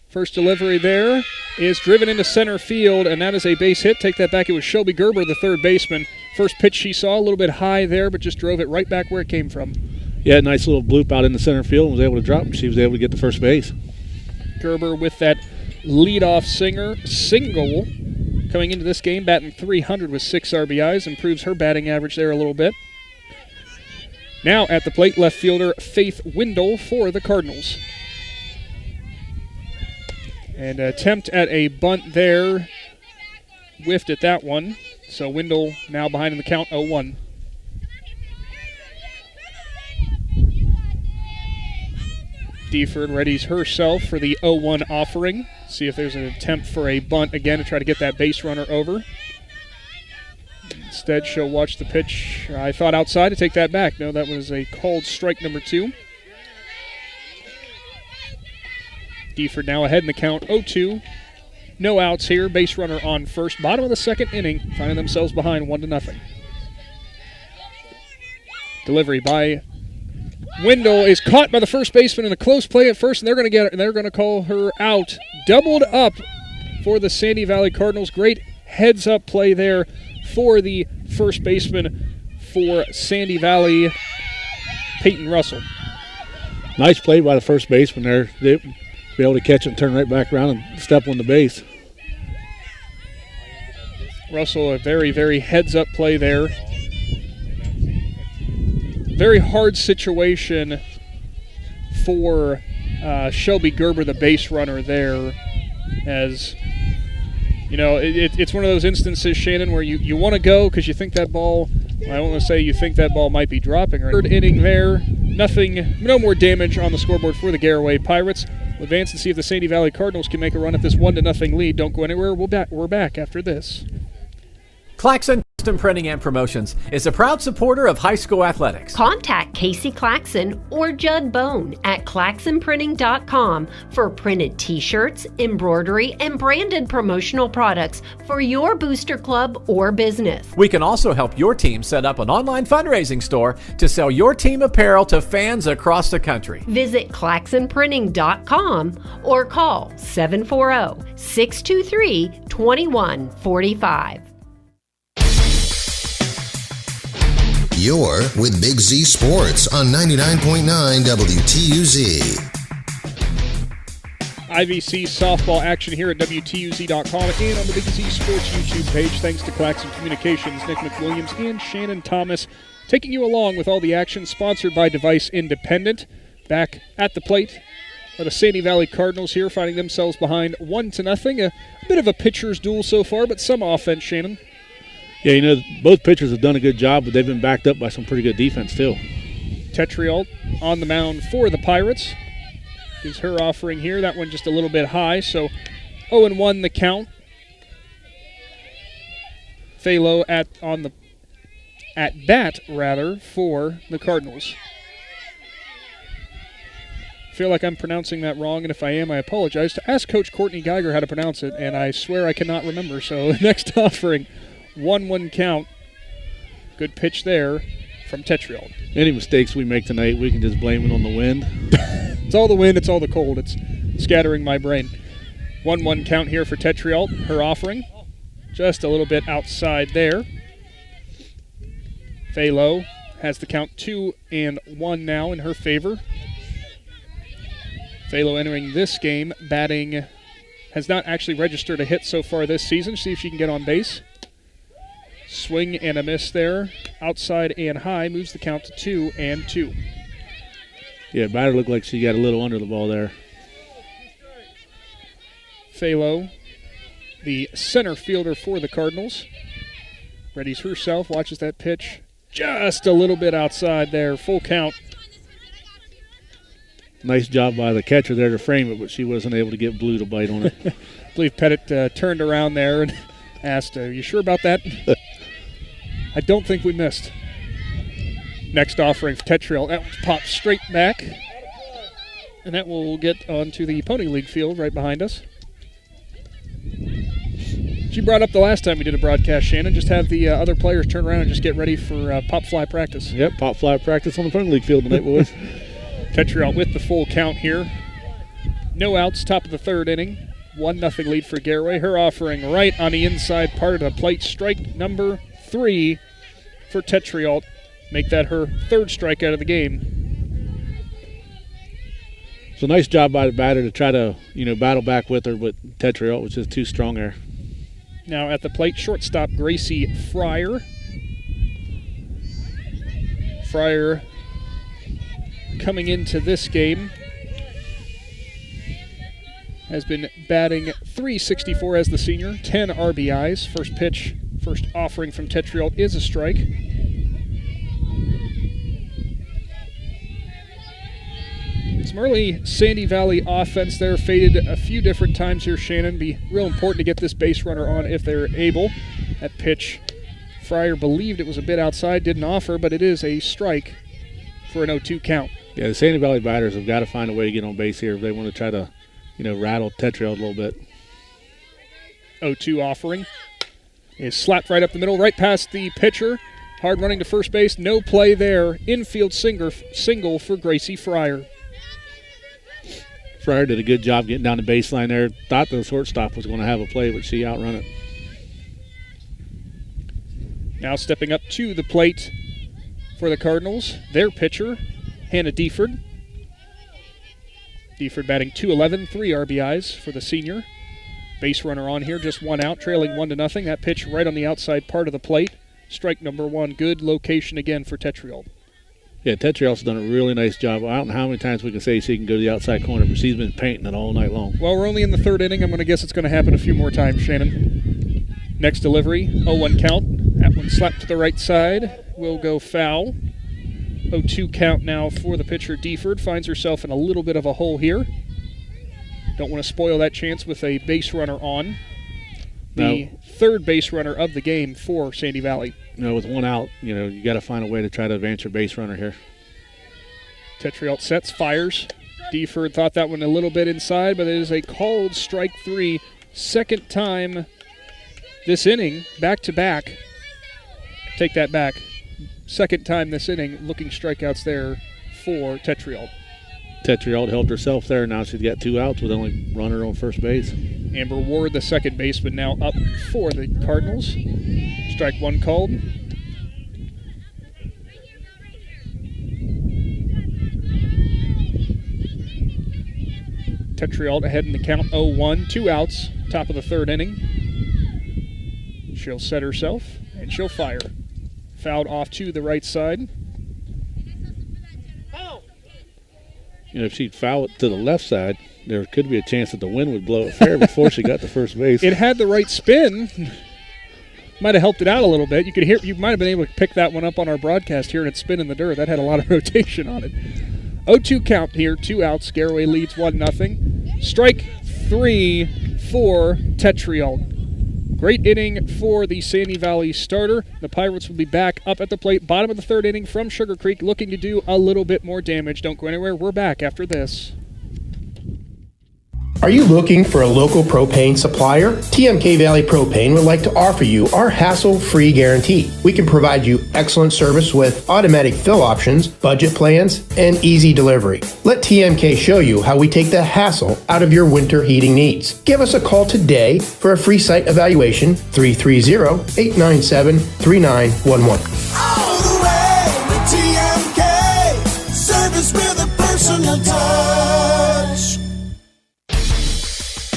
First delivery there is driven into center field, and that is a base hit. Take that back. It was Shelby Gerber, the third baseman. First pitch she saw, a little bit high there, but just drove it right back where it came from. Yeah, nice little bloop out in the center field and was able to drop. She was able to get the first base. Gerber with that leadoff single coming into this game, batting .300 with 6 RBIs, improves her batting average there a little bit. Now at the plate, left fielder Faith Windle for the Cardinals. And attempt at a bunt there, whiffed at that one. So Windle now behind in the count, 0-1. Deford readies herself for the 0-1 offering. See if there's an attempt for a bunt again to try to get that base runner over. Instead, she'll watch the pitch. I thought outside to take that back. No, that was a called strike number 2. Deford now ahead in the count, 0-2. No outs here. Base runner on first. Bottom of the second inning, finding themselves behind 1-0. Delivery by Wendell is caught by the first baseman in a close play at first, and they're going to get it, and they're going to call her out. Doubled up for the Sandy Valley Cardinals. Great heads-up play there for the first baseman for Sandy Valley, Peyton Russell. Nice play by the first baseman there. They be able to catch it and turn right back around and step on the base. Russell, a very, very heads-up play there. Very hard situation for Shelby Gerber, the base runner there, as you know, it's one of those instances, Shannon, where you want to go because you think that ball, I don't want to say you think that ball might be dropping. Third inning there, no more damage on the scoreboard for the Garaway Pirates. We'll advance and see if the Sandy Valley Cardinals can make a run at this 1-0 lead. Don't go anywhere. We're back after this. Claxon Custom Printing and Promotions is a proud supporter of high school athletics. Contact Casey Claxon or Judd Bone at claxonprinting.com for printed t-shirts, embroidery, and branded promotional products for your booster club or business. We can also help your team set up an online fundraising store to sell your team apparel to fans across the country. Visit claxonprinting.com or call 740-623-2145. You're with Big Z Sports on 99.9 WTUZ. IVC softball action here at WTUZ.com and on the Big Z Sports YouTube page. Thanks to Claxon Communications, Nick McWilliams, and Shannon Thomas, taking you along with all the action, sponsored by Device Independent. Back at the plate are the Sandy Valley Cardinals here, finding themselves behind 1-0. A bit of a pitcher's duel so far, but some offense, Shannon. Yeah, you know, both pitchers have done a good job, but they've been backed up by some pretty good defense, too. Tetrialt on the mound for the Pirates. Gives her offering here. That one just a little bit high, so 0-1 the count. Phalo at bat for the Cardinals. I feel like I'm pronouncing that wrong, and if I am, I apologize. To ask Coach Courtney Geiger how to pronounce it, and I swear I cannot remember, so next offering. 1-1 count. Good pitch there from Tetrialt. Any mistakes we make tonight, we can just blame it on the wind. It's all the wind, it's all the cold. It's scattering my brain. 1-1 count here for Tetrialt. Her offering just a little bit outside there. Phalo has the count 2-1 now in her favor. Phalo entering this game, batting, has not actually registered a hit so far this season. See if she can get on base. Swing and a miss there. Outside and high, moves the count to 2-2. Yeah, batter looked like she got a little under the ball there. Phalo, the center fielder for the Cardinals, readies herself, watches that pitch. Just a little bit outside there. Full count. Nice job by the catcher there to frame it, but she wasn't able to get Blue to bite on it. I believe Pettit turned around there and asked, "Are you sure about that?" I don't think we missed. Next offering for Tetrialt. That one's popped straight back. And that will get onto the Pony League field right behind us. She brought up the last time we did a broadcast, Shannon. Just have the other players turn around and just get ready for pop fly practice. Yep, pop fly practice on the Pony League field tonight, boys. Tetrialt with the full count here. No outs, top of the third inning. 1-0 lead for Garaway. Her offering right on the inside part of the plate. Strike number 3 for Tetrialt. Make that her third strikeout of the game. So nice job by the batter to try to, battle back with her, but Tetrialt was just too strong there. Now at the plate, shortstop Gracie Fryer. Fryer coming into this game has been batting .364 as the senior, 10 RBIs. First offering from Tetrialt is a strike. Some early Sandy Valley offense there, faded a few different times here, Shannon. Be real important to get this base runner on if they're able. That pitch, Fryer believed it was a bit outside, didn't offer, but it is a strike for an 0-2 count. Yeah, the Sandy Valley batters have got to find a way to get on base here if they want to try to, rattled Tetriel a little bit. 0-2 offering is slapped right up the middle, right past the pitcher. Hard running to first base, no play there. Infield single for Gracie Fryer. Fryer did a good job getting down the baseline there. Thought the shortstop was going to have a play, but she outrun it. Now stepping up to the plate for the Cardinals, their pitcher, Hannah Deford. Deford batting .211, 3 RBIs for the senior. Base runner on here, just one out, trailing 1-0. That pitch right on the outside part of the plate. Strike number 1. Good location again for Tetriel. Yeah, Tetriel's done a really nice job. I don't know how many times we can say she can go to the outside corner, but she's been painting it all night long. Well, we're only in the 3rd inning. I'm going to guess it's going to happen a few more times, Shannon. Next delivery, 0-1 count. That one slapped to the right side. Will go foul. 0-2 count now for the pitcher, Deford. Finds herself in a little bit of a hole here. Don't want to spoil that chance with a base runner on. The 3rd base runner of the game for Sandy Valley. With one out, you got to find a way to try to advance your base runner here. Tetriel sets, fires. Deford thought that one a little bit inside, but it is a called strike 3. Second time this inning, back-to-back. Take that back. Second time this inning, looking strikeouts there for Tetriel. Tetriel helped herself there. Now she's got 2 outs with only runner on first base. Amber Ward, the second baseman, now up for the Cardinals. Strike 1 called. Tetriel ahead in the count, 0-1, 2 outs, top of the 3rd inning. She'll set herself, and she'll fire. Fouled off to the right side. If she'd foul it to the left side, there could be a chance that the wind would blow it fair before she got to first base. It had the right spin. Might have helped it out a little bit. You might have been able to pick that one up on our broadcast, hearing it spin in the dirt. That had a lot of rotation on it. 0-2 count here, 2 outs. Garaway leads 1-0. Strike 3 for Tetriel. Great inning for the Sandy Valley starter. The Pirates will be back up at the plate, bottom of the 3rd inning from Sugar Creek, looking to do a little bit more damage. Don't go anywhere. We're back after this. Are you looking for a local propane supplier? TMK Valley Propane would like to offer you our hassle-free guarantee. We can provide you excellent service with automatic fill options, budget plans, and easy delivery. Let TMK show you how we take the hassle out of your winter heating needs. Give us a call today for a free site evaluation, 330-897-3911. All the way with TMK, service with a personal touch.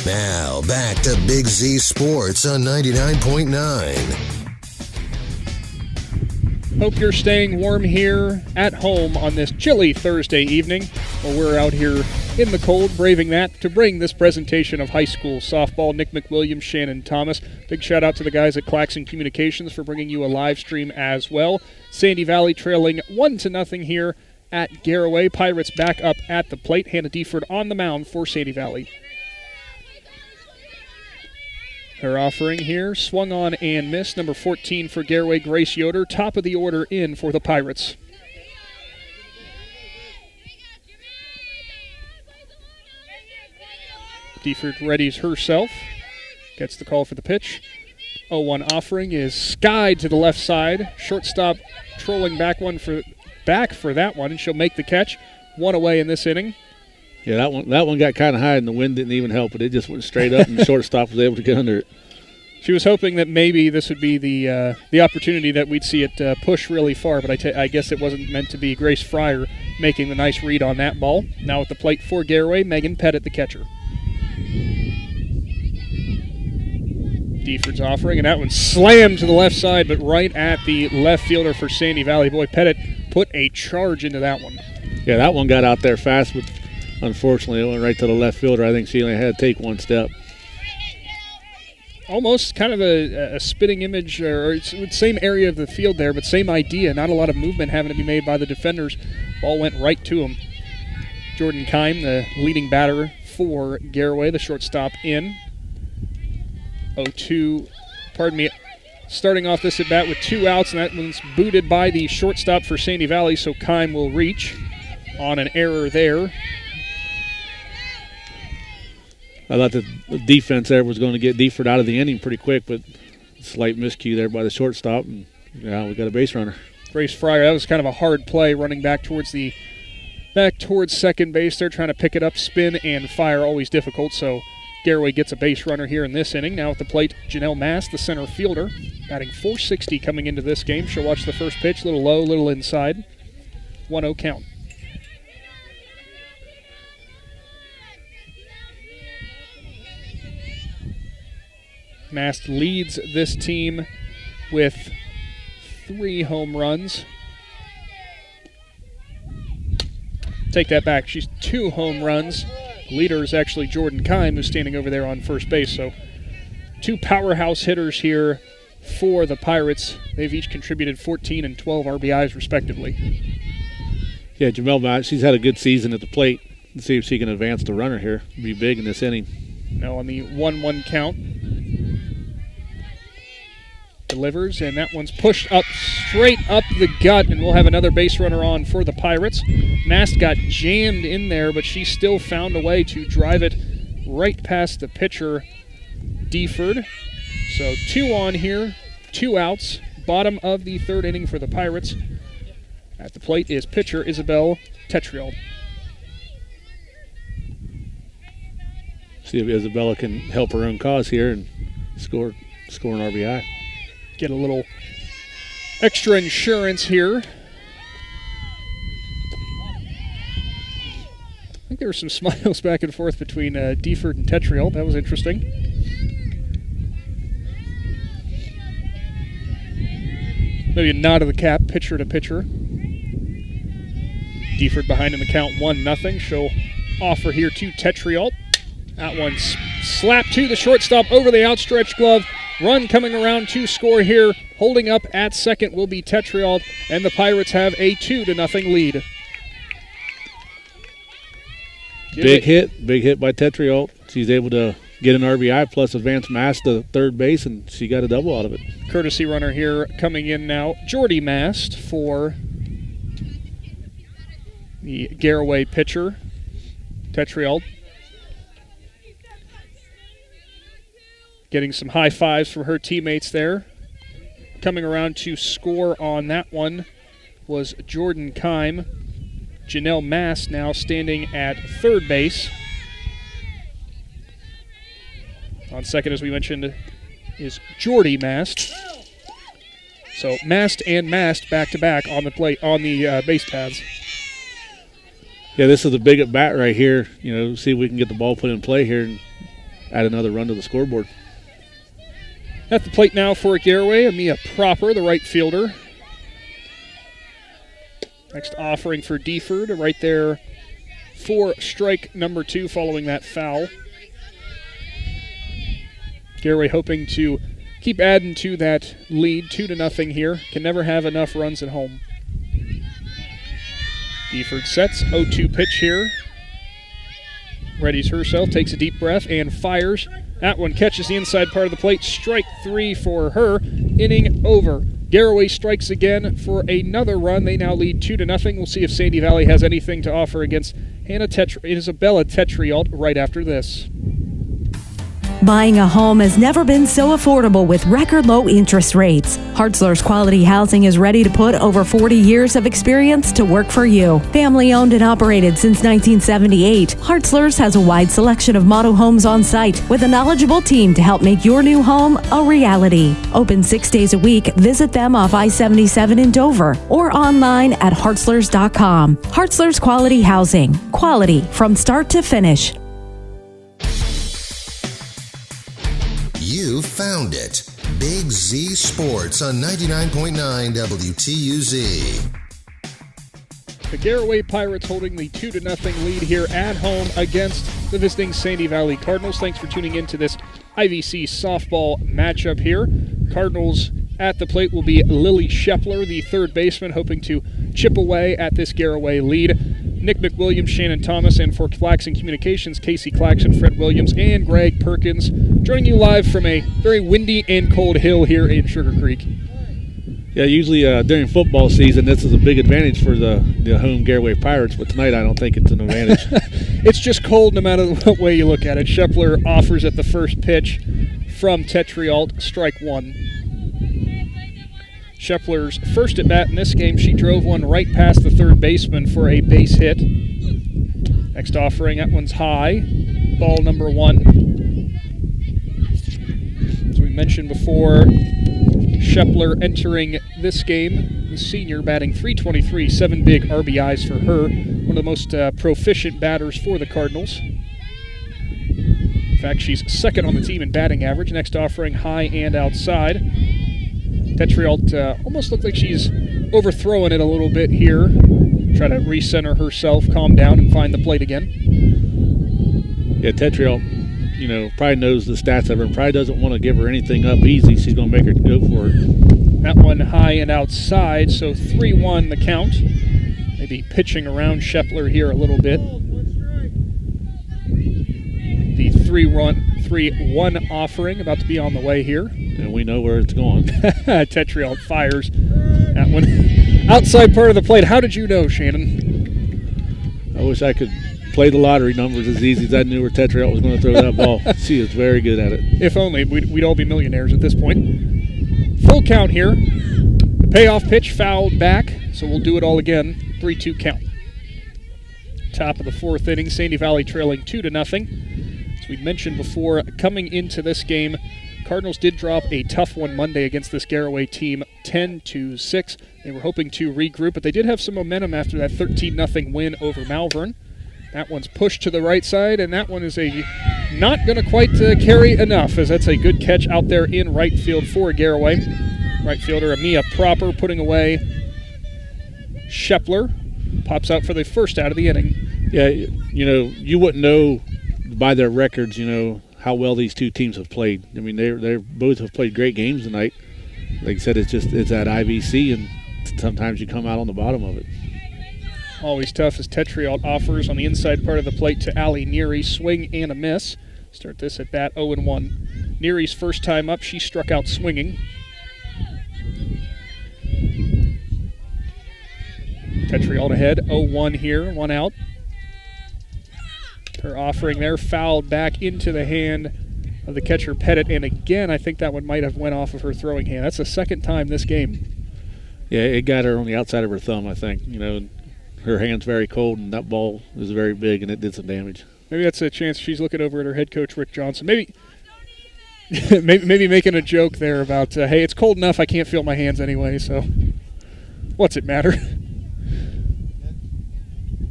Now, back to Big Z Sports on 99.9. Hope you're staying warm here at home on this chilly Thursday evening. While we're out here in the cold, braving that to bring this presentation of high school softball. Nick McWilliams, Shannon Thomas. Big shout out to the guys at Claxon Communications for bringing you a live stream as well. Sandy Valley trailing 1-0 here at Garaway. Pirates back up at the plate. Hannah Deford on the mound for Sandy Valley. Her offering here, swung on and missed. Number 14 for Garaway, Grace Yoder. Top of the order in for the Pirates. Deford readies herself. Gets the call for the pitch. 0-1 offering is skied to the left side. Shortstop trolling back for that one, and she'll make the catch. 1 away in this inning. Yeah, that one got kind of high, and the wind didn't even help it. It just went straight up, and the shortstop was able to get under it. She was hoping that maybe this would be the opportunity that we'd see it push really far, but I guess it wasn't meant to be. Grace Fryer making the nice read on that ball. Now at the plate for Garaway, Megan Pettit, the catcher. Deford's offering, and that one slammed to the left side, but right at the left fielder for Sandy Valley. Boy, Pettit put a charge into that one. Yeah, that one got out there fast, but unfortunately it went right to the left fielder. I think she only had to take 1 step. Almost kind of a spitting image, or it's the same area of the field there, but same idea. Not a lot of movement having to be made by the defenders. Ball went right to him. Jordan Kyme, the leading batter for Garaway, the shortstop in. 0-2, starting off this at bat with 2 outs, and that one's booted by the shortstop for Sandy Valley, so Kyme will reach on an error there. I thought the defense there was going to get Deford out of the inning pretty quick, but slight miscue there by the shortstop, and we got a base runner. Grace Fryer, that was kind of a hard play, running back towards second base. They're trying to pick it up, spin, and fire, always difficult. So Garaway gets a base runner here in this inning. Now at the plate, Janelle Mast, the center fielder, batting .460 coming into this game. She'll watch the first pitch, a little low, a little inside. 1-0 count. Mast leads this team with 3 home runs. Take that back. She's 2 home runs. Leader is actually Jordan Kyme, who's standing over there on first base. So 2 powerhouse hitters here for the Pirates. They've each contributed 14 and 12 RBIs respectively. Yeah, Jamel Mott, she's had a good season at the plate. Let's see if she can advance the runner here. Be big in this inning. Now on the 1-1 count. Delivers, and that one's pushed up straight up the gut, and we'll have another base runner on for the Pirates. Mast got jammed in there, but she still found a way to drive it right past the pitcher, Deford. So 2 on here, 2 outs, bottom of the 3rd inning for the Pirates. At the plate is pitcher Isabel Tetriol. See if Isabella can help her own cause here and score an RBI. Get a little extra insurance here. I think there were some smiles back and forth between Deford and Tetriol. That was interesting. Maybe a nod of the cap, pitcher to pitcher. Deford behind in the count 1-0. She'll offer here to Tetriol. That one slapped to the shortstop over the outstretched glove. Run coming around to score here. Holding up at second will be Tetriol, and the Pirates have a 2-0 lead. Big hit by Tetriol. She's able to get an RBI plus advance Mast to third base, and she got a double out of it. Courtesy runner here coming in now, Jordy Mast for the Garaway pitcher, Tetriol. Getting some high fives from her teammates there. Coming around to score on that one was Jordan Kyme. Janelle Mast now standing at third base. On second, as we mentioned, is Jordy Mast. So Mast and Mast back-to-back on the plate, on the base paths. Yeah, this is a big at-bat right here. See if we can get the ball put in play here and add another run to the scoreboard. At the plate now for Garaway, Amia Proper, the right fielder. Next offering for Deford, right there for strike number 2 following that foul. Garaway hoping to keep adding to that lead, 2-0 here. Can never have enough runs at home. Deford sets, 0-2 pitch here. Readies herself, takes a deep breath, and fires. That one catches the inside part of the plate. Strike 3 for her. Inning over. Garaway strikes again for another run. They now lead 2-0. We'll see if Sandy Valley has anything to offer against Isabella Tetriol right after this. Buying a home has never been so affordable with record low interest rates. Hartzler's Quality Housing is ready to put over 40 years of experience to work for you. Family owned and operated since 1978, Hartzler's has a wide selection of model homes on site with a knowledgeable team to help make your new home a reality. Open 6 days a week. Visit them off I-77 in Dover or online at hartzlers.com. Hartzler's Quality Housing. Quality from start to finish. You found it. Big Z Sports on 99.9 WTUZ. The Garaway Pirates holding the 2-0 lead here at home against the visiting Sandy Valley Cardinals. Thanks for tuning in to this IVC softball matchup here. Cardinals at the plate will be Lily Shepler, the third baseman, hoping to chip away at this Garaway lead. Nick McWilliams, Shannon Thomas, and for Claxon Communications, Casey Claxon, Fred Williams, and Greg Perkins, joining you live from a very windy and cold hill here in Sugar Creek. Yeah, usually during football season, this is a big advantage for the home Garaway Pirates, but tonight I don't think it's an advantage. It's just cold no matter what way you look at it. Scheffler offers at the first pitch from Tetriault, strike one. Scheffler's first at bat in this game, she drove one right past the third baseman for a base hit. Next offering, that one's high. Ball number one. As we mentioned before, Scheffler entering this game, the senior batting .323, 7 big RBIs for her. One of the most proficient batters for the Cardinals. In fact, she's second on the team in batting average. Next offering, high and outside. Tetriault almost looked like she's overthrowing it a little bit here. Try to recenter herself, calm down, and find the plate again. Yeah, Tetriault, probably knows the stats of her and probably doesn't want to give her anything up easy. She's going to make her go for it. That one high and outside, so 3-1 the count. Maybe pitching around Scheffler here a little bit. The 3-1 offering about to be on the way here. And we know where it's going. Tetriault fires that one outside part of the plate. How did you know, Shannon? I wish I could play the lottery numbers as easy as I knew where Tetriault was going to throw that ball. She is very good at it. If only. We'd all be millionaires at this point. Full count here. The payoff pitch fouled back, so we'll do it all again. 3-2 count. Top of the fourth inning, Sandy Valley trailing 2-0. As we mentioned before, coming into this game, Cardinals did drop a tough one Monday against this Garaway team, 10-6. They were hoping to regroup, but they did have some momentum after that 13-0 win over Malvern. That one's pushed to the right side, and that one is not going to quite carry enough, as that's a good catch out there in right field for Garaway. Right fielder Amia Proper putting away Scheffler. Pops out for the first out of the inning. Yeah, you wouldn't know by their records, how well these two teams have played. I mean, they both have played great games tonight. Like I said, it's at IVC, and sometimes you come out on the bottom of it. Always tough as Tetriault offers on the inside part of the plate to Allie Neary. Swing and a miss. Start this at bat 0-1. Neary's first time up, she struck out swinging. Tetriault ahead, 0-1 here, one out. Her offering there fouled back into the hand of the catcher Pettit, and again, I think that one might have went off of her throwing hand. That's the second time this game. Yeah, it got her on the outside of her thumb, I think. Her hand's very cold, and that ball is very big, and it did some damage. Maybe that's a chance she's looking over at her head coach, Rick Johnson. Maybe making a joke there about, hey, it's cold enough, I can't feel my hands anyway, so what's it matter?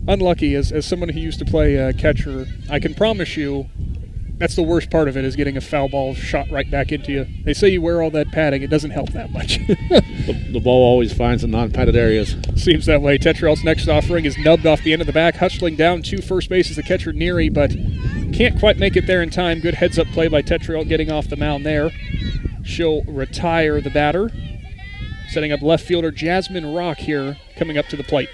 Unlucky, as someone who used to play catcher, I can promise you that's the worst part of it, is getting a foul ball shot right back into you. They say you wear all that padding. It doesn't help that much. The ball always finds the non-padded areas. Seems that way. Tetriault's next offering is nubbed off the end of the back. Hustling down to first base is the catcher Neary, but can't quite make it there in time. Good heads-up play by Tetriault getting off the mound there. She'll retire the batter. Setting up left fielder Jasmine Rock here coming up to the plate.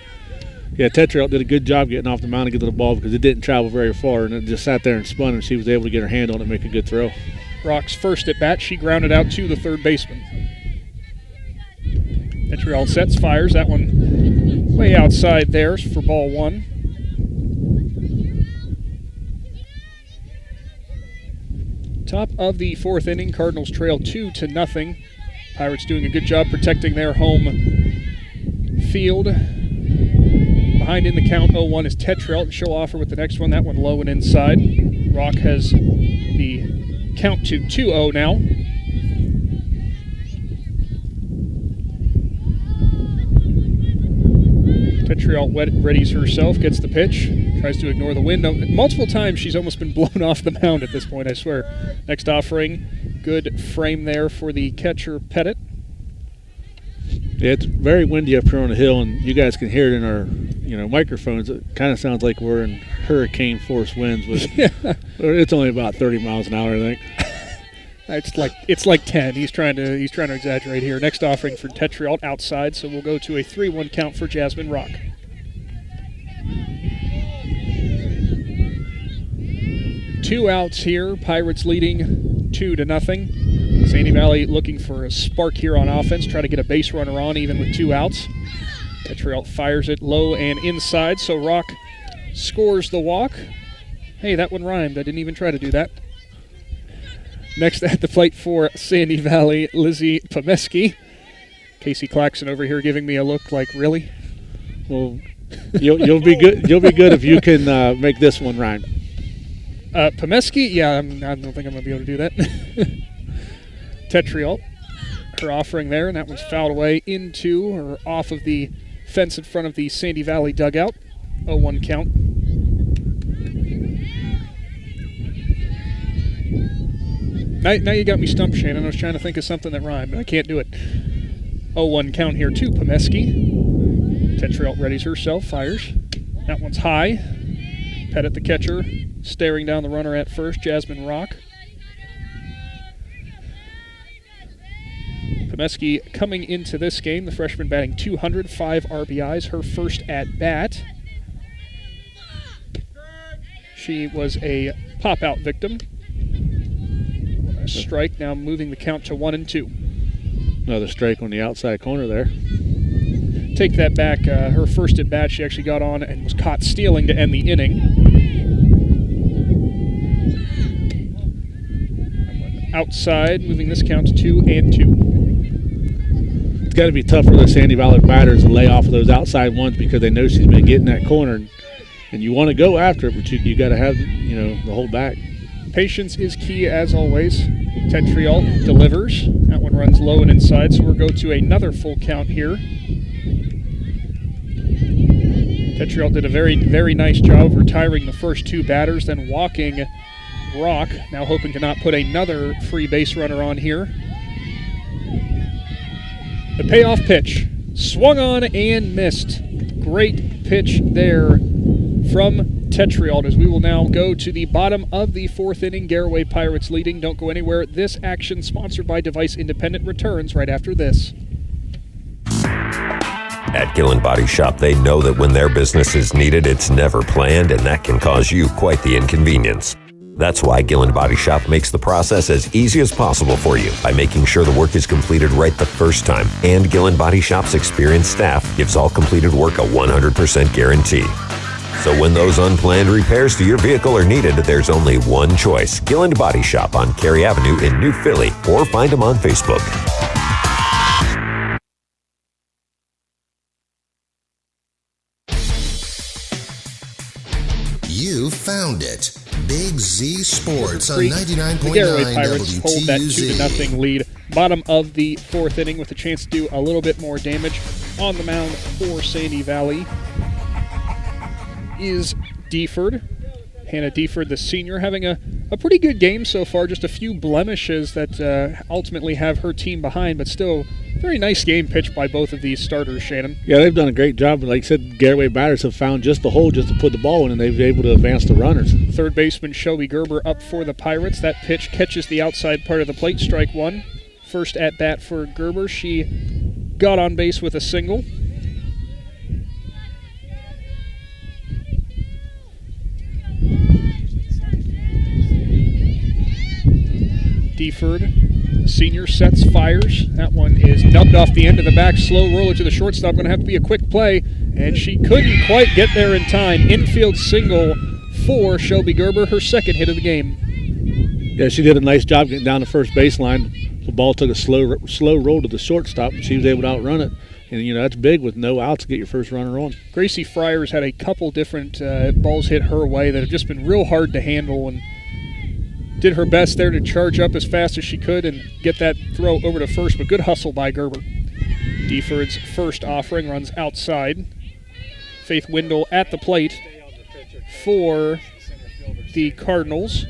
Yeah, Tetriault did a good job getting off the mound and get to the ball because it didn't travel very far, and it just sat there and spun, and she was able to get her hand on it and make a good throw. Rock's first at bat, she grounded out to the third baseman. Tetriault sets, fires. That one way outside there for ball one. Top of the fourth inning, Cardinals trail 2-0. Pirates doing a good job protecting their home field. Behind in the count, 0-1 is Tetriault, and she'll offer with the next one. That one low and inside. Rock has the count to 2-0 now. Tetriault readies herself, gets the pitch, tries to ignore the wind. Multiple times she's almost been blown off the mound at this point, I swear. Next offering, good frame there for the catcher Pettit. Yeah, it's very windy up here on the hill, and you guys can hear it in our microphones. It kind of sounds like we're in hurricane force winds. It's only about 30 miles an hour, I think. It's like 10. He's trying to exaggerate here. Next offering for Tetriault outside, so we'll go to a 3-1 count for Jasmine Rock. Two outs here. Pirates leading 2-0. Sandy Valley looking for a spark here on offense, try to get a base runner on even with two outs. Tetriault fires it low and inside, so Rock scores the walk. Hey, that one rhymed. I didn't even try to do that. Next at the plate for Sandy Valley, Lizzie Pomeski. Casey Claxon over here giving me a look like, really? Well, you'll be good. You'll be good if you can make this one rhyme. Pomeski? Yeah, I don't think I'm going to be able to do that. Tetriol, her offering there, and that one's fouled away into or off of the fence in front of the Sandy Valley dugout. 0-1 count. Now you got me stumped, Shannon. I was trying to think of something that rhymed, but I can't do it. 0-1 count here to Pomeski. Tetriol readies herself, fires. That one's high. Pettit, the catcher, staring down the runner at first, Jasmine Rock. Pomeski coming into this game, the freshman batting 205 RBIs, her first at bat. She was a pop-out victim. A strike, now moving the count to 1-2. Another strike on the outside corner there. Take that back. Her first at bat, she actually got on and was caught stealing to end the inning. Outside, moving this count to 2-2. It's got to be tough for the Sandy Valley batters to lay off of those outside ones because they know she's been getting that corner, and you want to go after it, but you got to have the whole back. Patience is key as always. Tetriol delivers. That one runs low and inside, so we'll go to another full count here. Tetriol did a very, very nice job of retiring the first two batters, then walking Rock, now hoping to not put another free base runner on here. The payoff pitch, swung on and missed. Great pitch there from Tetriol, as we will now go to the bottom of the fourth inning. Garaway Pirates leading. Don't go anywhere. This action, sponsored by Device Independent, returns right after this. At Gillen Body Shop, they know that when their business is needed, it's never planned, and that can cause you quite the inconvenience. That's why Gillen Body Shop makes the process as easy as possible for you by making sure the work is completed right the first time. And Gillen Body Shop's experienced staff gives all completed work a 100% guarantee. So when those unplanned repairs to your vehicle are needed, there's only one choice. Gillen Body Shop on Cary Avenue in New Philly, or find them on Facebook. You found it. Big Z Sports on The 99.9 Garaway Pirates hold that WTUZ. 2-0 lead. Bottom of the fourth inning with a chance to do a little bit more damage. On the mound for Sandy Valley is Deford. Hannah Deford, the senior, having a pretty good game so far. Just a few blemishes that ultimately have her team behind, but still very nice game pitched by both of these starters, Shannon. Yeah, they've done a great job. Like I said, Garaway batters have found just the hole just to put the ball in, and they've been able to advance the runners. Third baseman Shelby Gerber up for the Pirates. That pitch catches the outside part of the plate, strike one. First at bat for Gerber. She got on base with a single. Deford, senior, sets, fires. That one is nubbed off the end of the back. Slow roller to the shortstop. Going to have to be a quick play, and she couldn't quite get there in time. Infield single for Shelby Gerber, her second hit of the game. Yeah, she did a nice job getting down the first baseline. The ball took a slow roll to the shortstop, and she was able to outrun it. And, that's big with no outs to get your first runner on. Gracie Fryers had a couple different balls hit her way that have just been real hard to handle, and did her best there to charge up as fast as she could and get that throw over to first, but good hustle by Gerber. Deford's first offering runs outside. Faith Wendell at the plate for the Cardinals.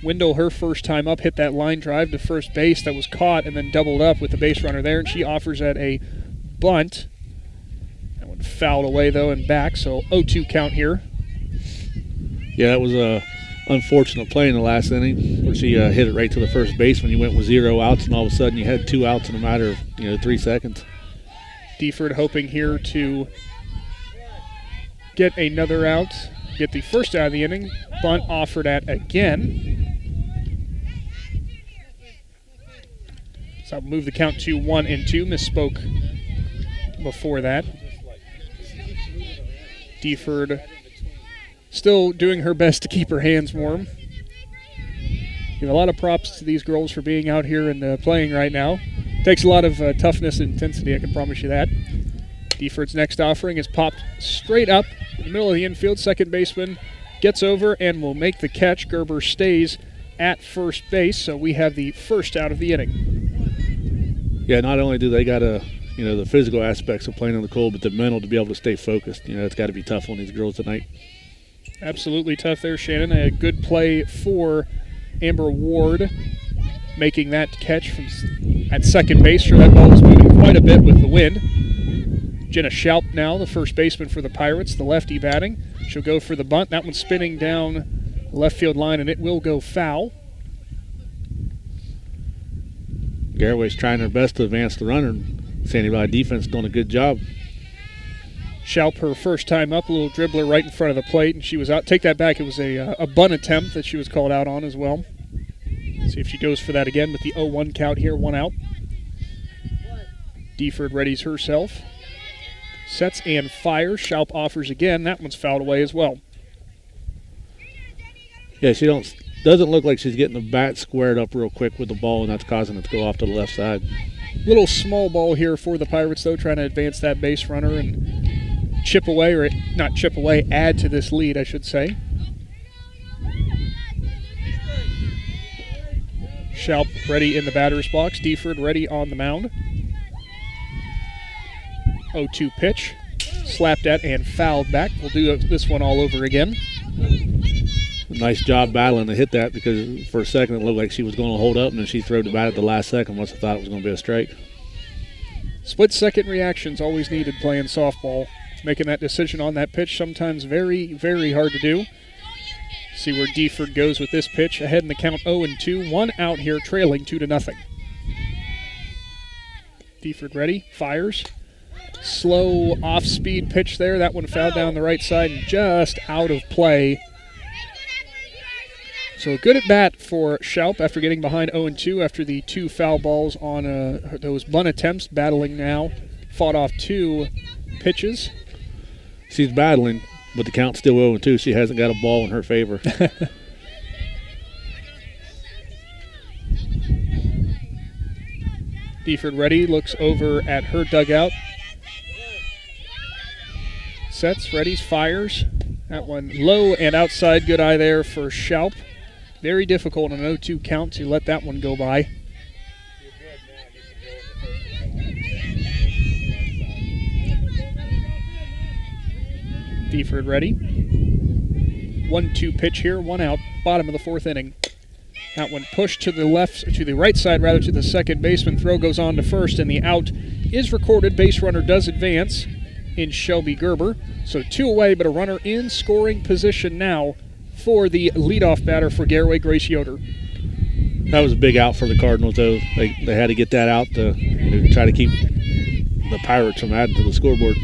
Wendell, her first time up, hit that line drive to first base that was caught and then doubled up with the base runner there, and she offers at a bunt. That one fouled away, though, and back, so 0-2 count here. Yeah, that was a unfortunate play in the last inning where she hit it right to the first base when you went with 0 outs, and all of a sudden you had 2 outs in a matter of 3 seconds. Deford hoping here to get another out, get the first out of the inning. Bunt offered at again. So I'll move the count to 1-2. Misspoke before that. Deford still doing her best to keep her hands warm. Give a lot of props to these girls for being out here and playing right now. Takes a lot of toughness and intensity, I can promise you that. Deford's next offering is popped straight up in the middle of the infield. Second baseman gets over and will make the catch. Gerber stays at first base, so we have the first out of the inning. Yeah, not only do they got the physical aspects of playing in the cold, but the mental to be able to stay focused. It's got to be tough on these girls tonight. Absolutely tough there, Shannon. A good play for Amber Ward, making that catch from at second base. Sure, that ball was moving quite a bit with the wind. Jenna Schaup now, the first baseman for the Pirates, the lefty batting. She'll go for the bunt. That one's spinning down the left field line, and it will go foul. Garaway's trying her best to advance the runner. Sandy Valley defense doing a good job. Schaup, her first time up, a little dribbler right in front of the plate, and she was out. Take that back. It was a bunt attempt that she was called out on as well. See if she goes for that again with the 0-1 count here, 1 out. Deford readies herself. Sets and fires. Schaup offers again. That one's fouled away as well. Yeah, she doesn't look like she's getting the bat squared up real quick with the ball, and that's causing it to go off to the left side. Little small ball here for the Pirates, though, trying to advance that base runner and chip away, or not chip away, add to this lead, I should say. Schaup ready in the batter's box. Deford ready on the mound. 0-2 pitch. Slapped at and fouled back. We'll do this one all over again. Nice job battling to hit that, because for a second it looked like she was going to hold up, and then she threw the bat at the last second once I thought it was going to be a strike. Split-second reactions always needed playing softball. Making that decision on that pitch sometimes very, very hard to do. See where Deford goes with this pitch. Ahead in the count 0-2. 1 out here, trailing 2-0. Deford ready, fires. Slow off-speed pitch there. That one fouled down the right side and just out of play. So a good at bat for Schaup after getting behind 0-2 after the 2 foul balls on those bunt attempts. Battling now. Fought off 2 pitches. She's battling, but the count's still 0-2. She hasn't got a ball in her favor. Deford ready, looks over at her dugout. Sets, readies, fires. That one low and outside. Good eye there for Schaup. Very difficult on an 0-2 count to let that one go by. Deford ready. 1-2 pitch here, 1 out. Bottom of the 4th inning. That one pushed to the right side, to the second baseman. Throw goes on to first, and the out is recorded. Base runner does advance in Shelby Gerber. So 2 away, but a runner in scoring position now for the leadoff batter for Garaway, Grace Yoder. That was a big out for the Cardinals, though. They had to get that out to try to keep the Pirates from adding to the scoreboard.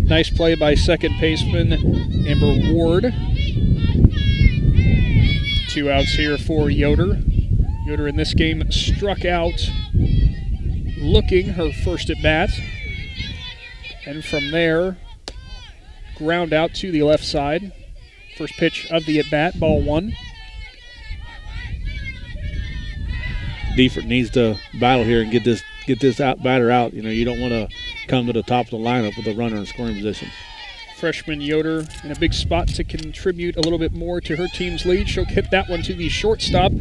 Nice play by second baseman Amber Ward. 2 outs here for Yoder. Yoder in this game struck out looking her first at bat. And from there, ground out to the left side. First pitch of the at-bat, ball 1. Deford needs to battle here and get this batter out. You don't want to come to the top of the lineup with a runner in scoring position. Freshman Yoder in a big spot to contribute a little bit more to her team's lead. She'll hit that one to the shortstop,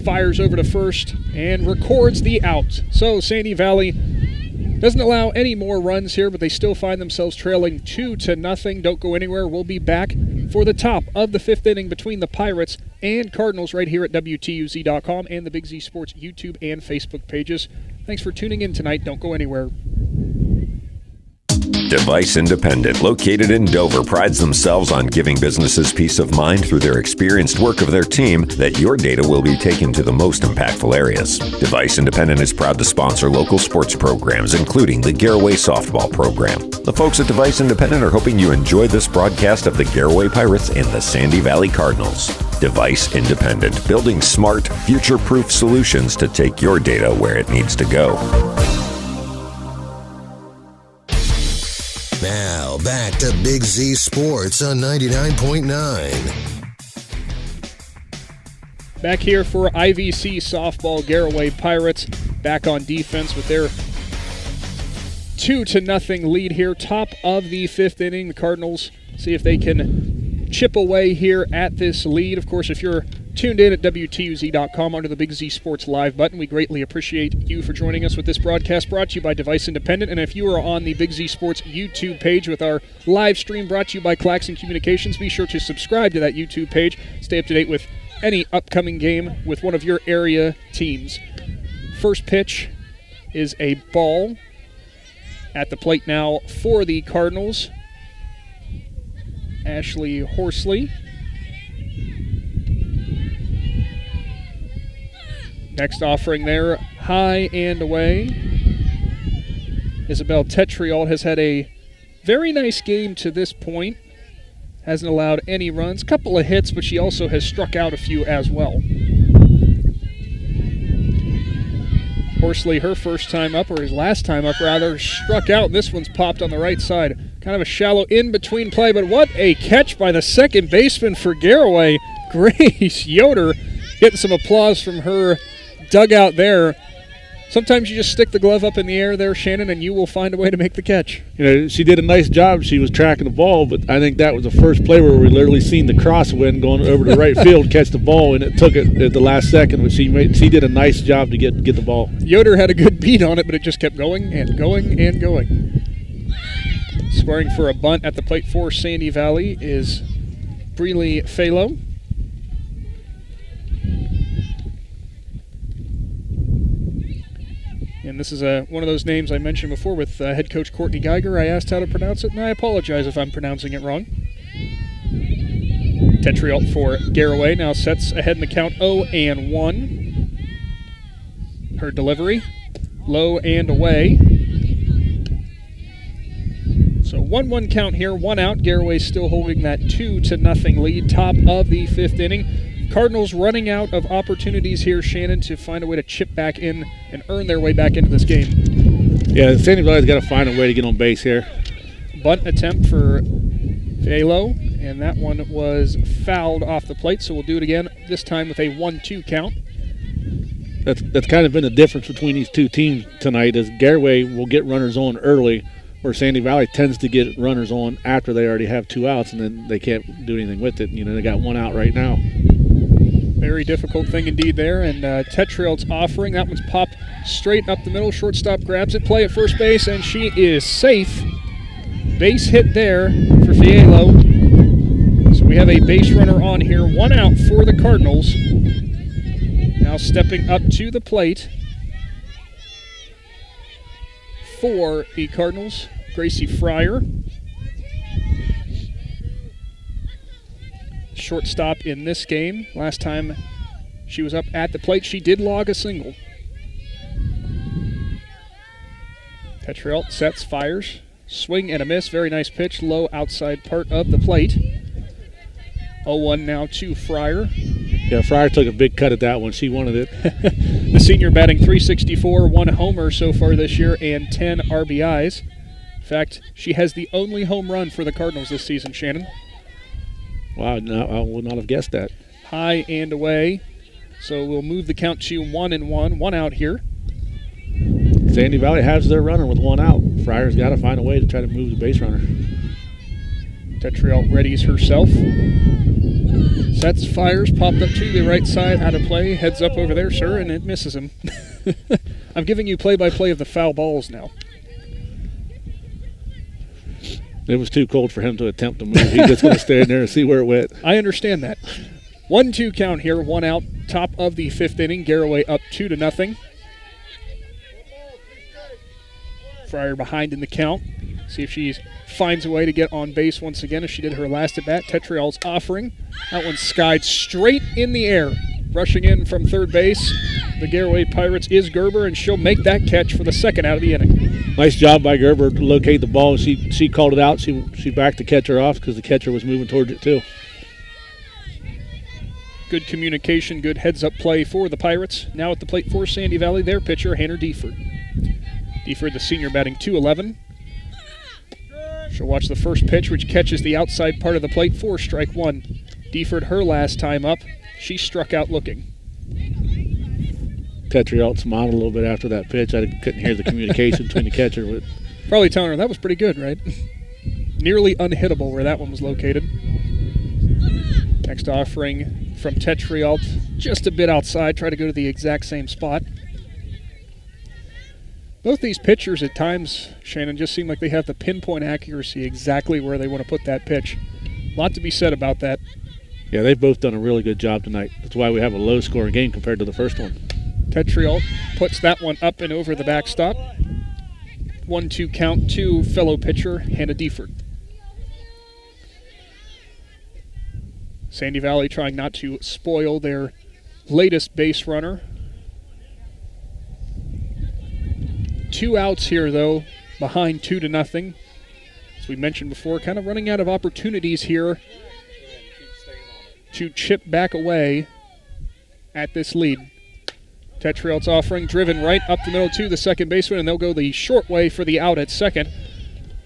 fires over to first, and records the out. So Sandy Valley doesn't allow any more runs here, but they still find themselves trailing 2-0. Don't go anywhere. We'll be back for the top of the 5th inning between the Pirates and Cardinals right here at WTUZ.com and the Big Z Sports YouTube and Facebook pages. Thanks for tuning in tonight. Don't go anywhere. Device Independent, located in Dover, prides themselves on giving businesses peace of mind through their experienced work of their team that your data will be taken to the most impactful areas. Device Independent is proud to sponsor local sports programs, including the Garaway softball program. The folks at Device Independent are hoping you enjoyed this broadcast of the Garaway Pirates and the Sandy Valley Cardinals. Device Independent, building smart, future-proof solutions to take your data where it needs to go. Now, back to Big Z Sports on 99.9. Back here for IVC softball, Garaway Pirates back on defense with their 2-0 lead here. Top of the 5th inning. The Cardinals see if they can chip away here at this lead. Of course, if you're tuned in at WTUZ.com under the Big Z Sports Live button, we greatly appreciate you for joining us with this broadcast brought to you by Device Independent. And if you are on the Big Z Sports YouTube page with our live stream brought to you by Klaxon Communications, be sure to subscribe to that YouTube page. Stay up to date with any upcoming game with one of your area teams. First pitch is a ball at the plate now for the Cardinals. Ashley Horsley. Next offering there, high and away. Isabel Tetriol has had a very nice game to this point. Hasn't allowed any runs. Couple of hits, but she also has struck out a few as well. Horsley, her first time up, or his last time up rather, struck out. This one's popped on the right side. Kind of a shallow in-between play, but what a catch by the second baseman for Garaway. Grace Yoder getting some applause from her dugout there. Sometimes you just stick the glove up in the air there, Shannon, and you will find a way to make the catch. You know, she did a nice job. She was tracking the ball, but I think that was the first play where we literally seen the crosswind going over to right field, catch the ball, and it took it at the last second. But she did a nice job to get the ball. Yoder had a good beat on it, but it just kept going and going and going. Squaring for a bunt at the plate for Sandy Valley is Breely Phalo. And this is one of those names I mentioned before with head coach Courtney Geiger. I asked how to pronounce it, and I apologize if I'm pronouncing it wrong. Tetriol for Garaway now sets ahead in the count 0-1. Her delivery, low and away. So 1-1 count here, 1 out. Garaway still holding that 2-0 lead, top of the 5th inning. Cardinals running out of opportunities here, Shannon, to find a way to chip back in and earn their way back into this game. Yeah, Sandy Valley's got to find a way to get on base here. Bunt attempt for Phalo, and that one was fouled off the plate, so we'll do it again, this time with a 1-2 count. That's kind of been the difference between these two teams tonight, is Garaway will get runners on early, where Sandy Valley tends to get runners on after they already have 2 outs, and then they can't do anything with it. You know, they got 1 out right now. Very difficult thing indeed there, and Tetriol's offering. That one's popped straight up the middle. Shortstop grabs it, play at first base, and she is safe. Base hit there for Fialo. So we have a base runner on here. 1 out for the Cardinals. Now stepping up to the plate for the Cardinals, Gracie Fryer. Shortstop in this game. Last time she was up at the plate, she did log a single. Tetriol sets, fires, swing and a miss. Very nice pitch, low outside part of the plate. 0-1 now to Fryer. Yeah, Fryer took a big cut at that one. She wanted it. The senior batting .364, 1 homer so far this year, and 10 RBIs. In fact, she has the only home run for the Cardinals this season, Shannon. Wow, no, I would not have guessed that. High and away. So we'll move the count to 1-1. 1 out here. Sandy Valley has their runner with 1 out. Fryer's got to find a way to try to move the base runner. Tetriol readies herself. Sets, fires, popped up to the right side, out of play, heads up over there, sir, and it misses him. I'm giving you play-by-play of the foul balls now. It was too cold for him to attempt to move. He's just going to stay in there and see where it went. I understand that. 1-2 count here, 1 out, top of the 5th inning. Garaway up 2-0. Fryer behind in the count. See if she finds a way to get on base once again as she did her last at-bat. Tetriol's offering. That one skied straight in the air. Rushing in from third base, the Garaway Pirates is Gerber, and she'll make that catch for the 2nd out of the inning. Nice job by Gerber to locate the ball. She called it out. She backed the catcher off because the catcher was moving towards it too. Good communication, good heads-up play for the Pirates. Now at the plate for Sandy Valley, their pitcher, Hannah Deford. Deford, the senior, batting .211. She'll watch the first pitch, which catches the outside part of the plate for strike one. Deford, her last time up, she struck out looking. Tetriot smiled a little bit after that pitch. I couldn't hear the communication between the catcher. But probably telling her that was pretty good, right? Nearly unhittable where that one was located. Next offering from Tetriot, just a bit outside, try to go to the exact same spot. Both these pitchers at times, Shannon, just seem like they have the pinpoint accuracy exactly where they want to put that pitch. A lot to be said about that. Yeah, they've both done a really good job tonight. That's why we have a low-scoring game compared to the first one. Tetriot puts that one up and over the backstop. 1-2 count to fellow pitcher Hannah Deford. Sandy Valley trying not to spoil their latest base runner. 2 outs here, though, behind 2-0. As we mentioned before, kind of running out of opportunities here to chip back away at this lead. Tetriot's offering, driven right up the middle to the second baseman, and they'll go the short way for the out at second.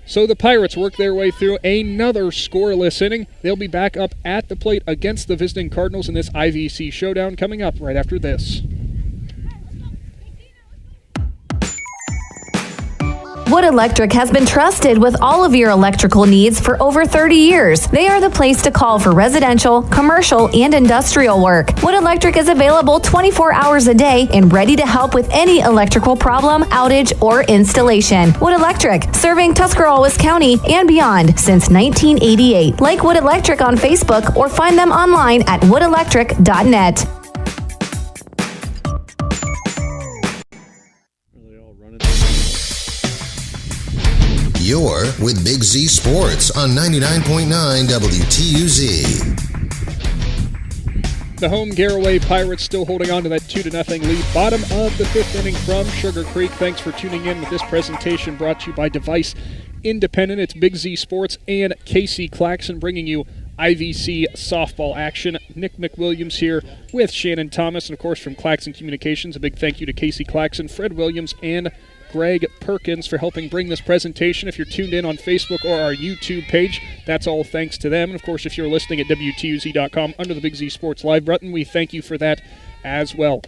So the Pirates work their way through another scoreless inning. They'll be back up at the plate against the visiting Cardinals in this IVC showdown coming up right after this. Wood Electric has been trusted with all of your electrical needs for over 30 years. They are the place to call for residential, commercial, and industrial work. Wood Electric is available 24 hours a day and ready to help with any electrical problem, outage, or installation. Wood Electric, serving Tuscarawas County and beyond since 1988. Like Wood Electric on Facebook or find them online at woodelectric.net. You're with Big Z Sports on 99.9 WTUZ. The home Garaway Pirates still holding on to that 2-0 lead. Bottom of the 5th inning from Sugar Creek. Thanks for tuning in with this presentation brought to you by Device Independent. It's Big Z Sports and Casey Claxon bringing you IVC softball action. Nick McWilliams here with Shannon Thomas, and of course from Claxon Communications, a big thank you to Casey Claxon, Fred Williams, and Greg Perkins for helping bring this presentation. If you're tuned in on Facebook or our YouTube page, that's all thanks to them. And of course, if you're listening at WTUZ.com under the Big Z Sports Live button, we thank you for that as well.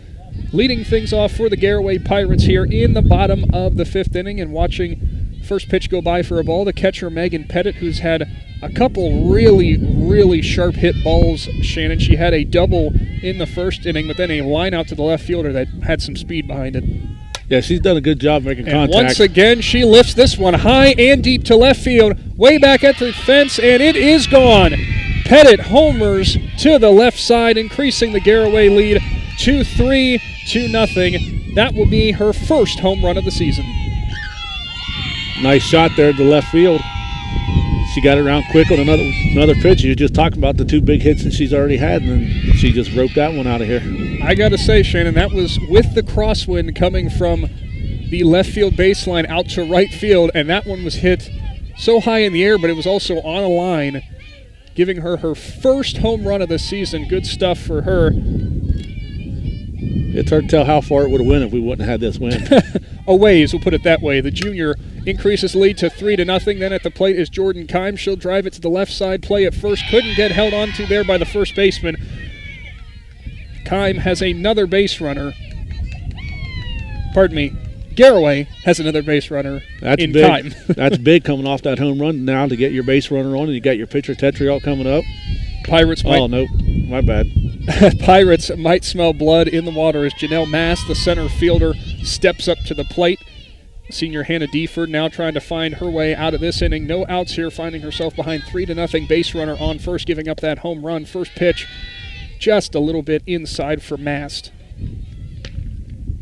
Leading things off for the Garaway Pirates here in the bottom of the 5th inning, and watching first pitch go by for a ball, the catcher Megan Pettit, who's had a couple really sharp hit balls, Shannon. She had a double in the first inning, but then a line out to the left fielder that had some speed behind it. Yeah, she's done a good job making contact. Once again, she lifts this one high and deep to left field, way back at the fence, and it is gone. Pettit homers to the left side, increasing the Garaway lead to 3-0. That will be her first home run of the season. Nice shot there to left field. She got it around quick on another pitch. You were just talking about the 2 big hits that she's already had, and then she just roped that one out of here. I got to say, Shannon, that was with the crosswind coming from the left field baseline out to right field, and that one was hit so high in the air, but it was also on a line, giving her her first home run of the season. Good stuff for her. It's hard to tell how far it would have went if we wouldn't have had this win. A ways, we'll put it that way. The junior increases lead to 3-0. Then at the plate is Jordan Kyme. She'll drive it to the left side, play at first. Couldn't get held onto there by the first baseman. Kyme has another base runner. Pardon me. Garaway has another base runner in big. Kyme. That's big coming off that home run now to get your base runner on, and you got your pitcher Tetriot coming up. Pirates might... Oh, no. My bad. Pirates might smell blood in the water as Janelle Mass, the center fielder, steps up to the plate. Senior Hannah Deford now trying to find her way out of this inning. No outs here, finding herself behind 3-0. Base runner on first, giving up that home run. First pitch just a little bit inside for Mast.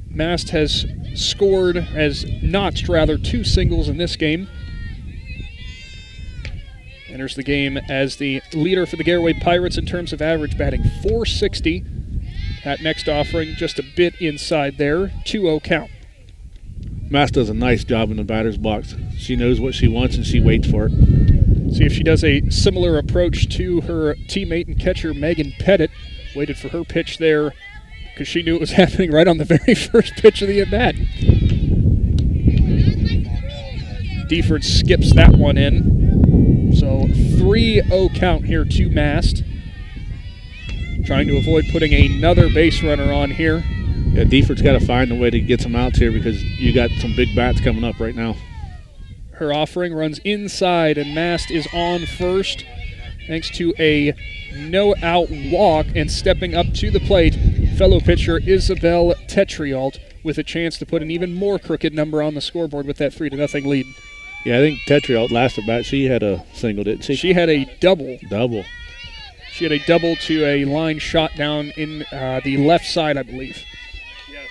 Mast has notched 2 singles in this game. Enters the game as the leader for the Garaway Pirates in terms of average batting, .460. That next offering just a bit inside there, 2-0 count. Mass does a nice job in the batter's box. She knows what she wants and she waits for it. See if she does a similar approach to her teammate and catcher Megan Pettit. Waited for her pitch there because she knew it was happening right on the very first pitch of the at-bat. Deford skips that one in. So 3-0 count here to Mast. Trying to avoid putting another base runner on here. Yeah, Deford's got to find a way to get some outs here because you got some big bats coming up right now. Her offering runs inside, and Mast is on first thanks to a no-out walk, and stepping up to the plate, fellow pitcher Isabel Tetrialt with a chance to put an even more crooked number on the scoreboard with that 3-0 lead. Yeah, I think Tetrialt last at bat, she had a single, didn't she? She had a double. Double. She had a double to a line shot down in the left side, I believe. Yes.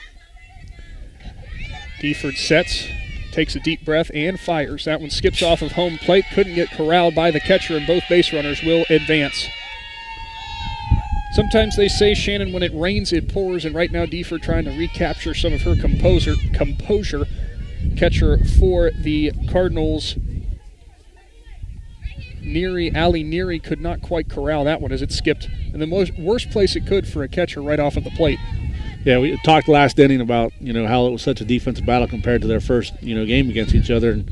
Deford sets, takes a deep breath, and fires. That one skips off of home plate, couldn't get corralled by the catcher, and both base runners will advance. Sometimes they say, Shannon, when it rains, it pours, and right now Deford trying to recapture some of her composure. Catcher for the Cardinals, Ali Neary, could not quite corral that one as it skipped in the worst place it could for a catcher right off of the plate. Yeah, we talked last inning about, how it was such a defensive battle compared to their first, game against each other, and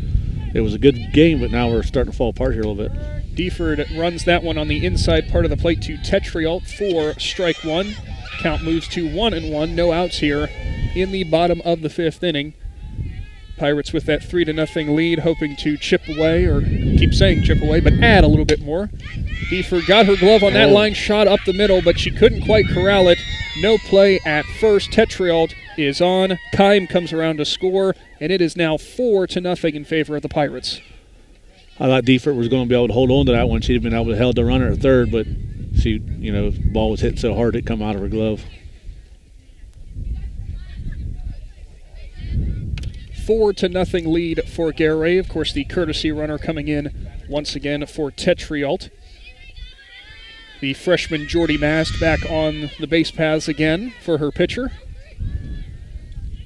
it was a good game, but now we're starting to fall apart here a little bit. Deford runs that one on the inside part of the plate to Tetrialt for strike one. Count moves to 1-1, no outs here in the bottom of the 5th inning. Pirates with that 3-0 lead, hoping to chip away, or keep saying chip away, but add a little bit more. Deford got her glove on that line shot up the middle, but she couldn't quite corral it. No play at first. Tetrialt is on. Kyme comes around to score, and it is now 4-0 in favor of the Pirates. I thought Deford was going to be able to hold on to that one. She'd have been able to held the runner at third, but she, the ball was hit so hard it come out of her glove. 4-0 lead for Garaway. Of course, the courtesy runner coming in once again for Tetrialt. The freshman Jordy Mast back on the base paths again for her pitcher.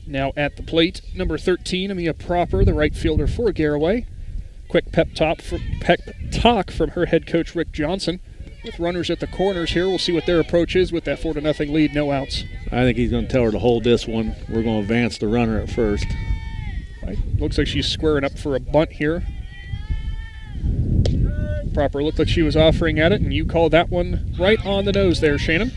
Now at the plate, number 13, Amia Proper, the right fielder for Garaway. Quick pep talk from her head coach Rick Johnson. With runners at the corners here, we'll see what their approach is with that 4-0 lead, no outs. I think he's going to tell her to hold this one. We're going to advance the runner at first. Right. Looks like she's squaring up for a bunt here. Proper looked like she was offering at it, and you called that one right on the nose there, Shannon.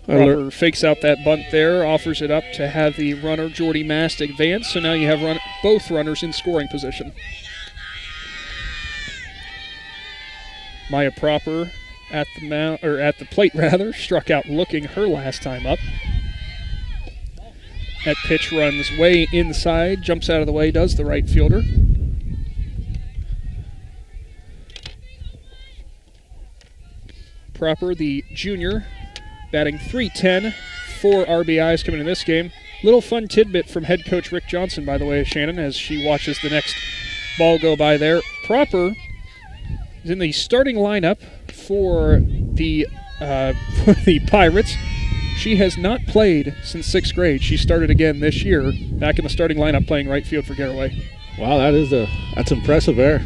Proper fakes out that bunt there, offers it up to have the runner Jordy Mast advance, so now you have both runners in scoring position. Maya Proper at the plate struck out looking her last time up. That pitch runs way inside, jumps out of the way, does the right fielder. Proper, the junior, batting .310, 4 RBIs coming in this game. Little fun tidbit from head coach Rick Johnson, by the way, Shannon, as she watches the next ball go by there. Proper is in the starting lineup for the Pirates. She has not played since 6th grade. She started again this year, back in the starting lineup playing right field for Garaway. Wow, that's impressive there.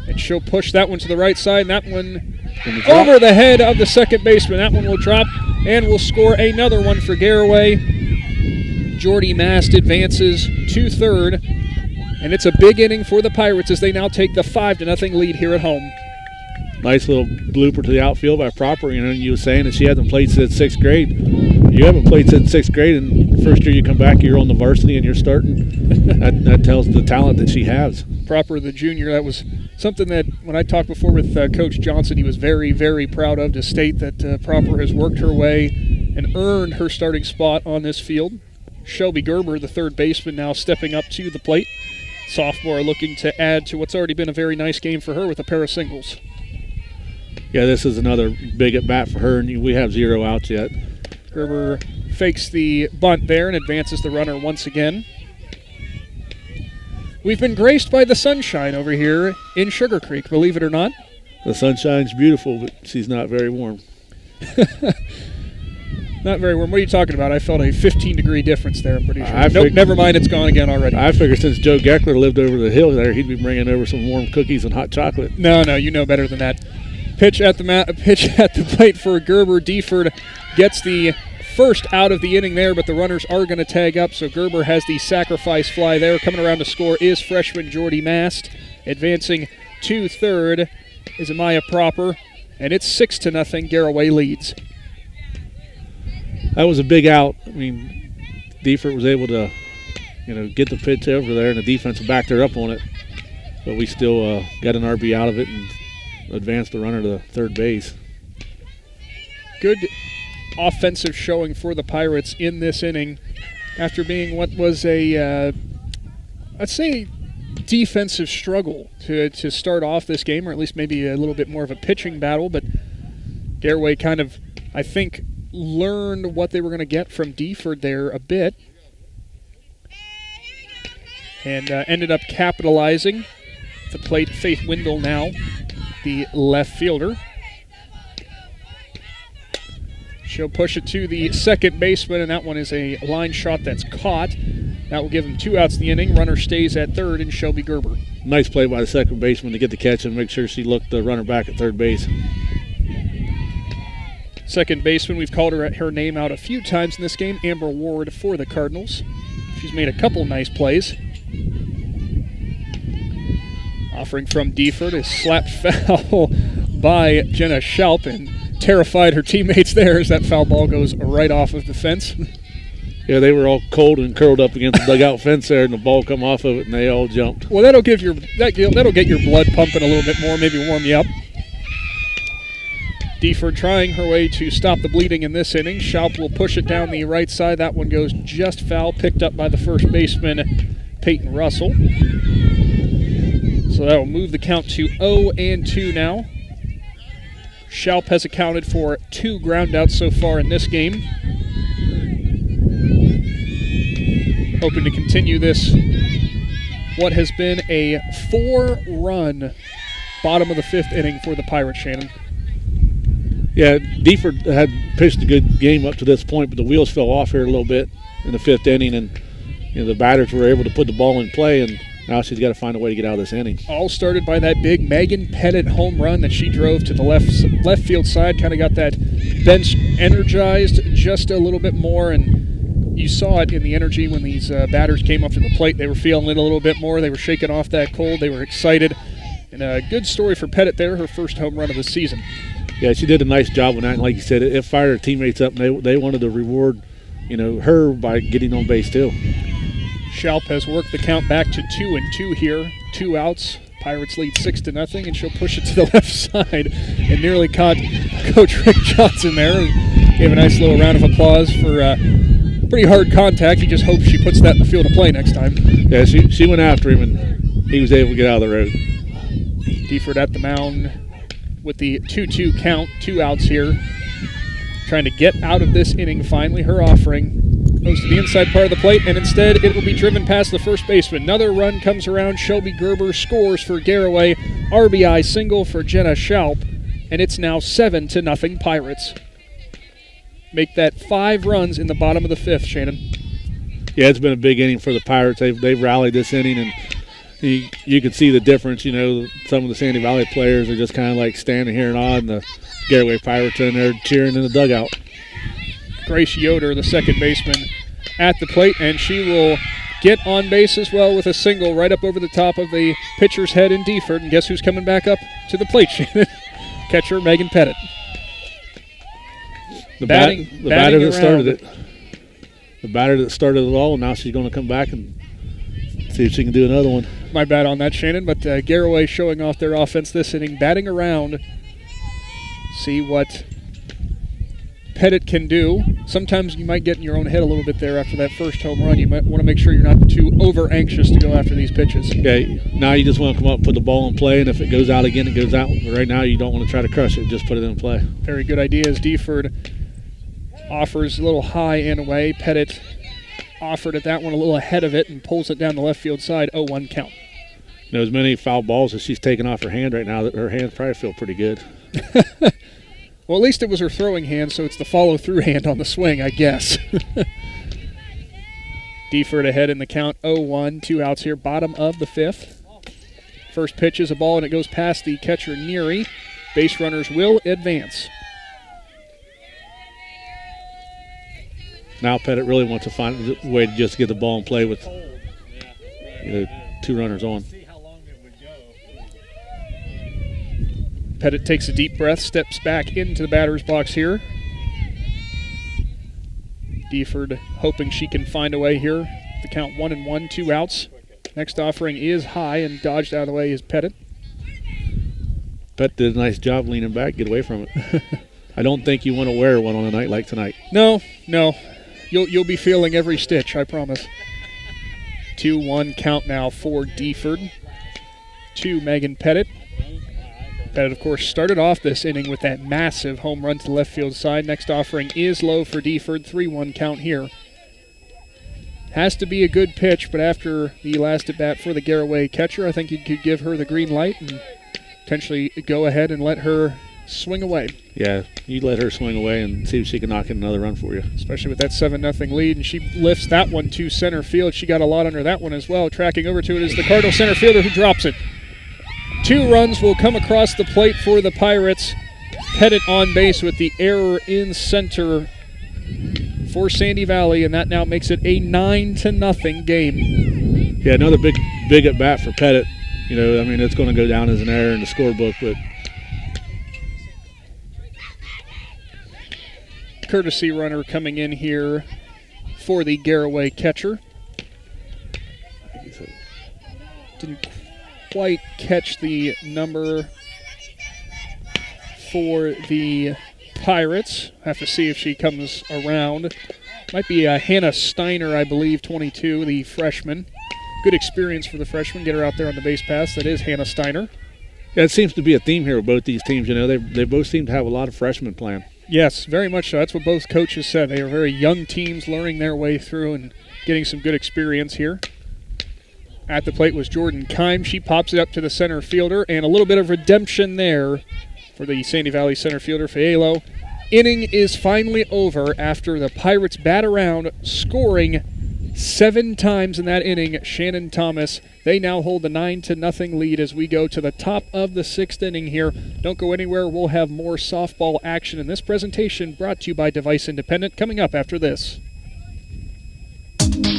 And she'll push that one to the right side, and that one over the head of the second baseman. That one will drop, and will score another one for Garaway. Jordy Mast advances to third, and it's a big inning for the Pirates as they now take the 5-0 lead here at home. Nice little blooper to the outfield by Proper. You were saying that she hasn't played since 6th grade. You haven't played since 6th grade, and the first year you come back, you're on the varsity and you're starting. that tells the talent that she has. Proper, the junior, that was something that when I talked before with Coach Johnson, he was very, very proud of, to state that Proper has worked her way and earned her starting spot on this field. Shelby Gerber, the third baseman, now stepping up to the plate. Sophomore looking to add to what's already been a very nice game for her with a pair of singles. Yeah, this is another big at-bat for her, and we have 0 outs yet. Gerber fakes the bunt there and advances the runner once again. We've been graced by the sunshine over here in Sugar Creek, believe it or not. The sunshine's beautiful, but she's not very warm. Not very warm. What are you talking about? I felt a 15-degree difference there, I'm pretty sure. Nope, never mind, it's gone again already. I figure since Joe Geckler lived over the hill there, he'd be bringing over some warm cookies and hot chocolate. No, you know better than that. Pitch at the plate for Gerber. Deford gets the first out of the inning there, but the runners are going to tag up, so Gerber has the sacrifice fly there. Coming around to score is freshman Jordy Mast. Advancing to third is Amaya Proper, and it's 6-0. Garaway leads. That was a big out. I mean, Defert was able to, get the pitch over there, and the defense backed her up on it. But we still got an RB out of it and advanced the runner to third base. Good offensive showing for the Pirates in this inning after being what was a, I'd say, defensive struggle to start off this game, or at least maybe a little bit more of a pitching battle. But Garaway kind of, I think, learned what they were going to get from Deford there a bit and ended up capitalizing. The plate, Faith Windle now, the left fielder. She'll push it to the second baseman, and that one is a line shot that's caught. That will give him 2 outs the inning. Runner stays at third, and Shelby Gerber. Nice play by the second baseman to get the catch and make sure she looked the runner back at third base. Second baseman, we've called her name out a few times in this game, Amber Ward for the Cardinals. She's made a couple nice plays. Offering from Deford is slapped foul by Jenna Schalp and terrified her teammates there as that foul ball goes right off of the fence. Yeah, they were all cold and curled up against the dugout fence there, and the ball come off of it, and they all jumped. Well, that'll get your blood pumping a little bit more, maybe warm you up. Deford trying her way to stop the bleeding in this inning. Schalp will push it down the right side. That one goes just foul, picked up by the first baseman, Peyton Russell. So that will move the count to 0-2 now. Schalp has accounted for 2 groundouts so far in this game. Hoping to continue this, what has been a 4-run bottom of the 5th inning for the Pirates, Shannon. Yeah, Deford had pitched a good game up to this point, but the wheels fell off here a little bit in the 5th inning, and the batters were able to put the ball in play, and now she's got to find a way to get out of this inning. All started by that big Megan Pettit home run that she drove to the left field side. Kind of got that bench energized just a little bit more, and you saw it in the energy when these batters came up to the plate. They were feeling it a little bit more. They were shaking off that cold. They were excited. And a good story for Pettit there, her first home run of the season. Yeah, she did a nice job on that. And like you said, it fired her teammates up, and they wanted to reward, her by getting on base too. Schalp has worked the count back to 2-2 here. 2 outs. Pirates lead 6-0, and she'll push it to the left side and nearly caught Coach Rick Johnson there. Gave a nice little round of applause for pretty hard contact. He just hopes she puts that in the field of play next time. Yeah, she went after him, and he was able to get out of the road. Deford at the mound with the 2-2 count. 2 outs here. Trying to get out of this inning finally. Her offering goes to the inside part of the plate, and instead it will be driven past the first baseman. Another run comes around. Shelby Gerber scores for Garaway. RBI single for Jenna Schalp, and it's now 7-0 Pirates. Make that 5 runs in the bottom of the 5th, Shannon. Yeah, it's been a big inning for the Pirates. They've rallied this inning, and you can see the difference. Some of the Sandy Valley players are just kind of like standing here and on, and the Garaway Pirates are in there cheering in the dugout. Grace Yoder, the second baseman, at the plate, and she will get on base as well with a single right up over the top of the pitcher's head in Deford. And guess who's coming back up to the plate, Shannon? Catcher Megan Pettit. The batter that started it. The batter that started it all, and now she's going to come back and see if she can do another one. My bad on that, Shannon, but Garaway showing off their offense this inning, batting around. See what Pettit can do. Sometimes you might get in your own head a little bit there after that first home run. You might want to make sure you're not too over-anxious to go after these pitches. Okay, now you just want to come up and put the ball in play, and if it goes out again, it goes out. But right now you don't want to try to crush it. Just put it in play. Very good idea as Deford offers a little high and away. Pettit offered at that one a little ahead of it and pulls it down the left field side. 0-1 count. As many foul balls as she's taking off her hand right now, that her hands probably feel pretty good. Well, at least it was her throwing hand, so it's the follow-through hand on the swing, I guess. Deford ahead in the count, 0-1, 2 outs here, bottom of the 5th. First pitch is a ball, and it goes past the catcher, Neary. Base runners will advance. Now Pettit really wants to find a way to just get the ball and play with 2 runners on. Pettit takes a deep breath, steps back into the batter's box here. Deford hoping she can find a way here. The count 1-1, 2 outs. Next offering is high and dodged out of the way is Pettit. Pettit did a nice job leaning back, get away from it. I don't think you want to wear one on a night like tonight. No. You'll be feeling every stitch, I promise. 2-1 count now for Deford to Megan Pettit. Pettit, of course, started off this inning with that massive home run to the left field side. Next offering is low for Deford. 3-1 count here. Has to be a good pitch, but after the last at bat for the Garaway catcher, I think you could give her the green light and potentially go ahead and let her swing away. Yeah, you let her swing away and see if she can knock in another run for you. Especially with that 7-0 lead, and she lifts that one to center field. She got a lot under that one as well. Tracking over to it is the Cardinal center fielder who drops it. 2 runs will come across the plate for the Pirates. Pettit on base with the error in center for Sandy Valley, and that now makes it a 9-0 game. Yeah, another big at bat for Pettit. It's going to go down as an error in the scorebook, but courtesy runner coming in here for the Garaway catcher. Didn't quite catch the number for the Pirates. Have to see if she comes around. Might be Hannah Steiner, I believe, 22, the freshman. Good experience for the freshman. Get her out there on the base pass. That is Hannah Steiner. Yeah, it seems to be a theme here with both these teams. They both seem to have a lot of freshmen playing. Yes, very much so. That's what both coaches said. They are very young teams learning their way through and getting some good experience here. At the plate was Jordan Kyme. She pops it up to the center fielder, and a little bit of redemption there for the Sandy Valley center fielder, Fialo. Inning is finally over after the Pirates bat around, scoring 7 times in that inning. Shannon Thomas. They now hold the 9-0 lead as we go to the top of the 6th inning here. Don't go anywhere. We'll have more softball action in this presentation brought to you by Device Independent coming up after this.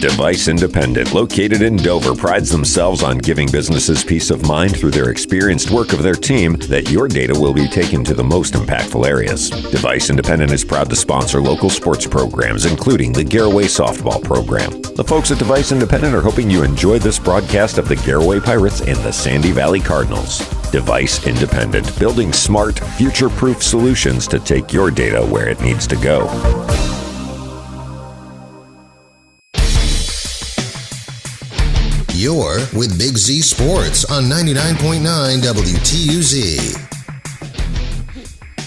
Device Independent, located in Dover, prides themselves on giving businesses peace of mind through their experienced work of their team that your data will be taken to the most impactful areas. Device Independent is proud to sponsor local sports programs, including the Garaway softball program. The folks at Device Independent are hoping you enjoy this broadcast of the Garaway Pirates and the Sandy Valley Cardinals. Device Independent, building smart, future-proof solutions to take your data where it needs to go. You're with Big Z Sports on 99.9 WTUZ.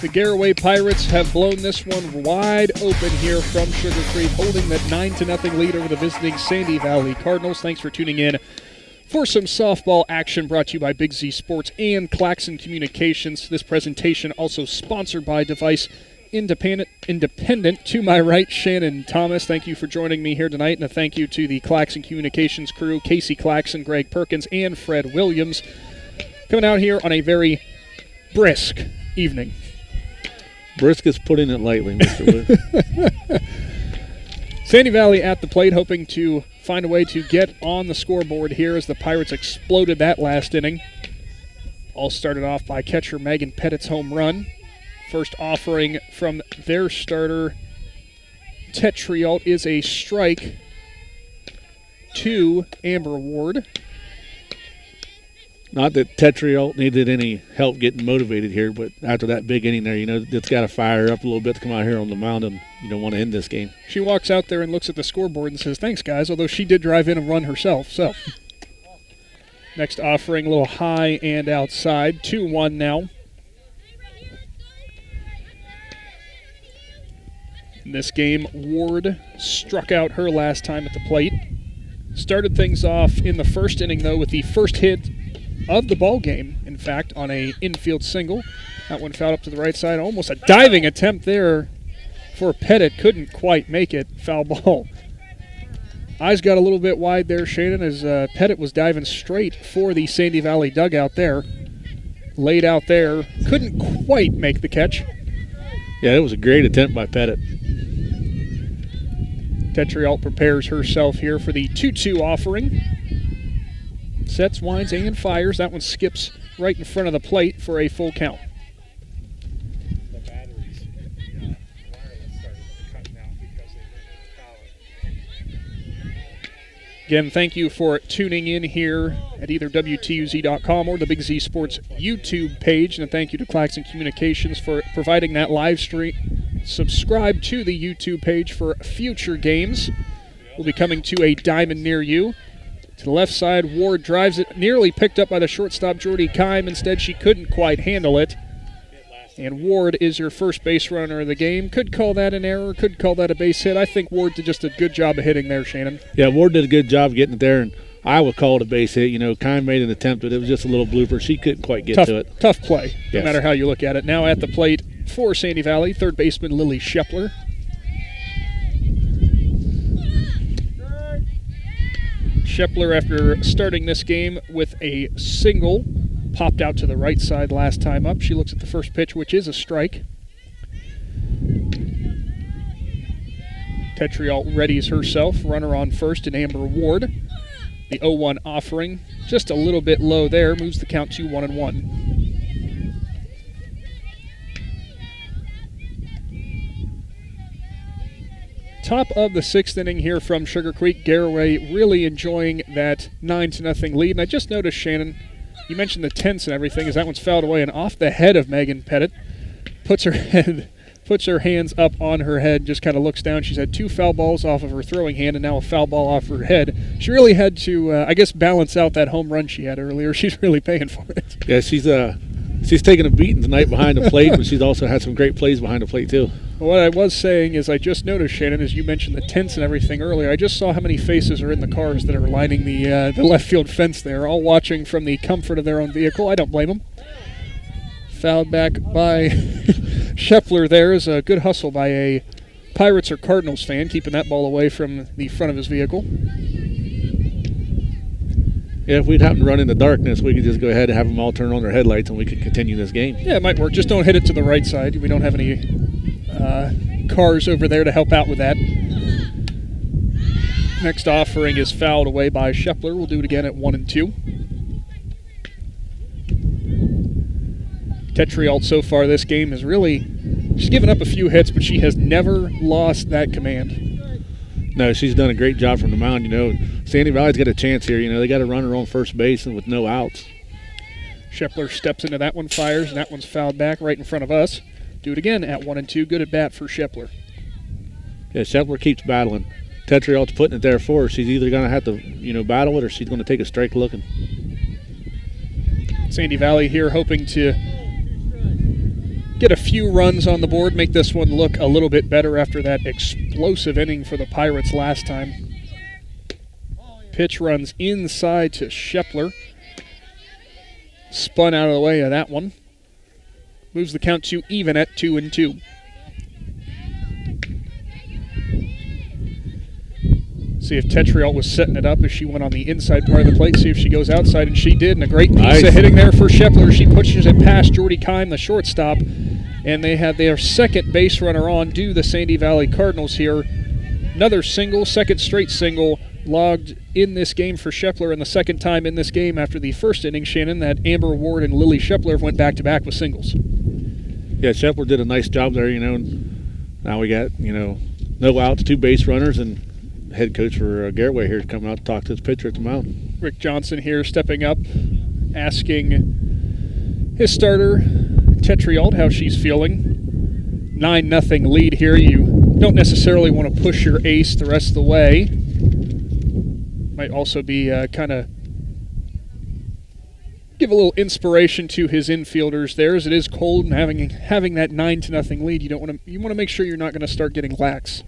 The Garaway Pirates have blown this one wide open here from Sugar Creek, holding that 9-0 lead over the visiting Sandy Valley Cardinals. Thanks for tuning in for some softball action brought to you by Big Z Sports and Claxon Communications. This presentation also sponsored by Device Independent. To my right, Shannon Thomas. Thank you for joining me here tonight, and a thank you to the Claxon Communications crew, Casey Claxon, Greg Perkins, and Fred Williams, coming out here on a very brisk evening. Brisk is putting it lightly, Mr. Wood. Sandy Valley at the plate, hoping to find a way to get on the scoreboard here as the Pirates exploded that last inning. All started off by catcher Megan Pettit's home run. First offering from their starter, Tetriot, is a strike to Amber Ward. Not that Tetriot needed any help getting motivated here, but after that big inning there, it's got to fire her up a little bit to come out here on the mound, and you don't want to end this game. She walks out there and looks at the scoreboard and says, "Thanks, guys," although she did drive in and run herself. So, next offering, a little high and outside. 2-1 now. In this game, Ward struck out her last time at the plate. Started things off in the first inning, though, with the first hit of the ball game, in fact, on a infield single. That one fouled up to the right side. Almost a diving attempt there for Pettit. Couldn't quite make it. Foul ball. Eyes got a little bit wide there, Shannon, as Pettit was diving straight for the Sandy Valley dugout there. Laid out there. Couldn't quite make the catch. Yeah, it was a great attempt by Pettit. Tetrialt prepares herself here for the 2-2 offering. Sets, winds, and fires. That one skips right in front of the plate for a full count. The batteries, the wireless started cutting out because they ran out of power. Again, thank you for tuning in here at either WTUZ.com or the Big Z Sports YouTube page. And thank you to Claxon Communications for providing that live stream. Subscribe to the YouTube page for future games. We'll be coming to a diamond near you. To the left side, Ward drives it, nearly picked up by the shortstop, Jordy Kyme. Instead, she couldn't quite handle it. And Ward is your first base runner of the game. Could call that an error, could call that a base hit. I think Ward did just a good job of hitting there, Shannon. Yeah, Ward did a good job getting it there, and I would call it a base hit. Kyme made an attempt, but it was just a little blooper. She couldn't quite get to it. Tough play, no Yes. matter how you look at it. Now at the plate for Sandy Valley, third baseman Lily Shepler. Shepler, after starting this game with a single, popped out to the right side last time up. She looks at the first pitch, which is a strike. Tetrialt readies herself, runner on first, and Amber Ward. The 0-1 offering, just a little bit low there, moves the count to 1-1. Top of the sixth inning here from Sugar Creek. Garaway really enjoying that 9-0 lead. And I just noticed, Shannon, you mentioned the tense and everything, as that one's fouled away and off the head of Megan Pettit. Puts her hands up on her head, just kind of looks down. She's had 2 foul balls off of her throwing hand and now a foul ball off her head. She really had to, I guess, balance out that home run she had earlier. She's really paying for it. Yeah, she's taking a beating tonight behind the plate, but she's also had some great plays behind the plate, too. What I was saying is I just noticed, Shannon, as you mentioned the tents and everything earlier, I just saw how many faces are in the cars that are lining the left field fence there, all watching from the comfort of their own vehicle. I don't blame them. Fouled back by Shepler there is a good hustle by a Pirates or Cardinals fan, keeping that ball away from the front of his vehicle. Yeah, if we'd happen to run into darkness, we could just go ahead and have them all turn on their headlights and we could continue this game. Yeah, it might work. Just don't hit it to the right side. We don't have any cars over there to help out with that. Next offering is fouled away by Shepler. We'll do it again at 1-2. Tetrialt so far this game is really, she's given up a few hits, but she has never lost that command. No, she's done a great job from the mound. Sandy Valley's got a chance here. They got a runner on first base and with no outs. Shepler steps into that one, fires, and that one's fouled back right in front of us. Do it again at 1-2. Good at bat for Shepler. Yeah, Shepler keeps battling. Tetrialt's putting it there for her. She's either going to have to, battle it or she's going to take a strike looking. Sandy Valley here hoping to get a few runs on the board, make this one look a little bit better after that explosive inning for the Pirates last time. Pitch runs inside to Shepler. Spun out of the way of that one. Moves the count to even at 2-2. See if Tetrialt was setting it up as she went on the inside part of the plate. See if she goes outside, and she did. And a great piece of hitting there for Shepler. She pushes it past Jordy Kyme, the shortstop. And they have their second base runner on, do the Sandy Valley Cardinals here. Another single, second straight single logged in this game for Shepler, and the second time in this game after the first inning, Shannon, that Amber Ward and Lily Shepler went back-to-back with singles. Yeah, Shepler did a nice job there, and now we got, no outs, 2 base runners, and head coach for Garaway here is coming out to talk to his pitcher at the mound. Rick Johnson here stepping up, asking his starter, Tetrialt, how she's feeling. 9-0 lead here. You don't necessarily want to push your ace the rest of the way. Might also be kind of give a little inspiration to his infielders there, as it is cold, and having that 9-0 lead, you want to make sure you're not going to start getting lax.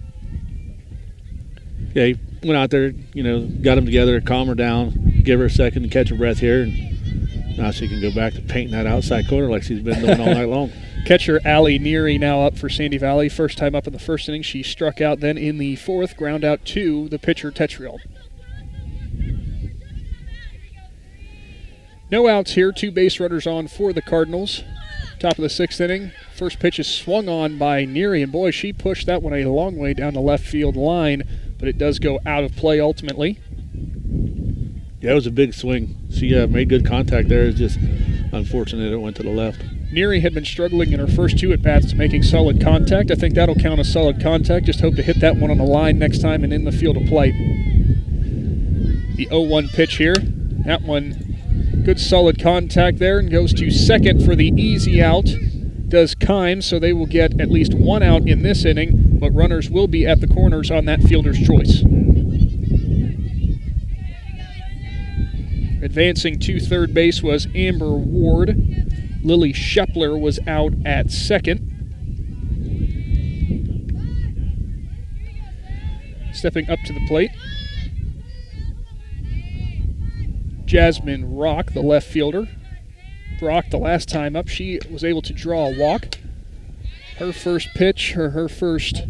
Yeah, he went out there, got them together, calm her down, give her a second to catch her breath here, and now she can go back to painting that outside corner like she's been doing all night long. Catcher Allie Neary now up for Sandy Valley. First time up in the first inning. She struck out then in the fourth, ground out to the pitcher Tetrialt. No outs here, 2 base runners on for the Cardinals. Top of the 6th inning. First pitch is swung on by Neary, and boy, she pushed that one a long way down the left field line. but it does go out of play ultimately. Yeah, it was a big swing. She made good contact there. It's just unfortunate it went to the left. Neary had been struggling in her first 2 at-bats to making solid contact. I think that'll count as solid contact. Just hope to hit that one on the line next time and in the field of play. The 0-1 pitch here. That one, good solid contact there, and goes to second for the easy out. Does Kyme, so they will get at least 1 out in this inning, but runners will be at the corners on that fielder's choice. Advancing to third base was Amber Ward. Lily Shepler was out at second. Stepping up to the plate, Jasmine Rock, the left fielder. Brock, the last time up, she was able to draw a walk. Her first pitch, or her first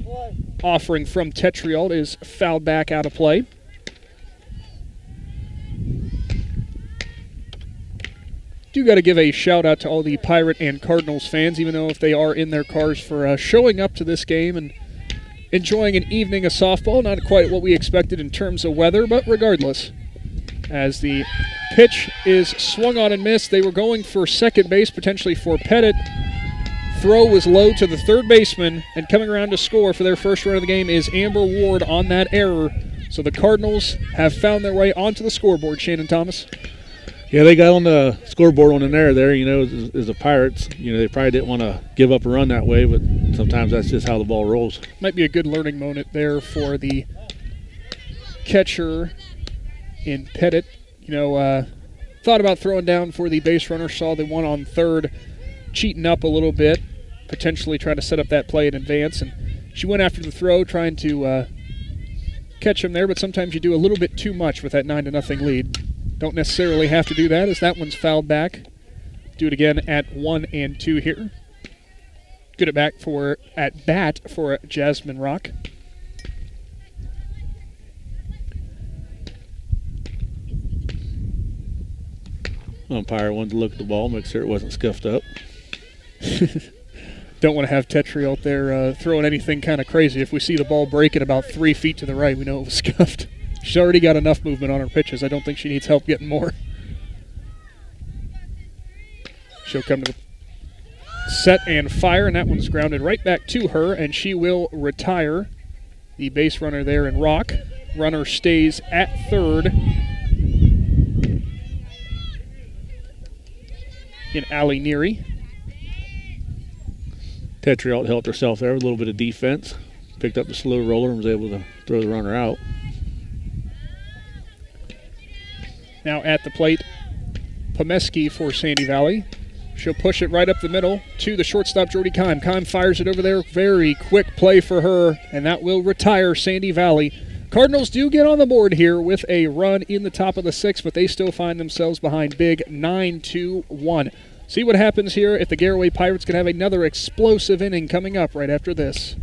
offering from Tetriot, is fouled back out of play. Do got to give a shout out to all the Pirate and Cardinals fans, even though if they are in their cars, for showing up to this game and enjoying an evening of softball. Not quite what we expected in terms of weather, but regardless. As the pitch is swung on and missed, they were going for second base, potentially for Pettit. Throw was low to the third baseman, and coming around to score for their first run of the game is Amber Ward on that error. So the Cardinals have found their way onto the scoreboard, Shannon Thomas. Yeah, they got on the scoreboard on an error there, as the Pirates. They probably didn't want to give up a run that way, but sometimes that's just how the ball rolls. Might be a good learning moment there for the catcher in Pettit. Thought about throwing down for the base runner, saw the one on third cheating up a little bit, potentially trying to set up that play in advance, and she went after the throw, trying to catch him there, but sometimes you do a little bit too much with that 9-0 lead. Don't necessarily have to do that, as that one's fouled back. Do it again at 1 and 2 here. Good at bat for Jasmine Rock. Umpire wanted to look at the ball, make sure it wasn't scuffed up. Don't want to have Tetri out there throwing anything kind of crazy. If we see the ball breaking about 3 feet to the right, we know it was scuffed. She's already got enough movement on her pitches. I don't think she needs help getting more. She'll come to the set and fire, and that one's grounded right back to her, and she will retire. The base runner there in Rock. Runner stays at third in Allie Neary. Tetriot helped herself there with a little bit of defense. Picked up the slow roller and was able to throw the runner out. Now at the plate, Pomeski for Sandy Valley. She'll push it right up the middle to the shortstop, Jordy Kyme. Kyme fires it over there. Very quick play for her, and that will retire Sandy Valley. Cardinals do get on the board here with a run in the top of the 6th, but they still find themselves behind big 9-1. See what happens here if the Garaway Pirates can have another explosive inning coming up right after this.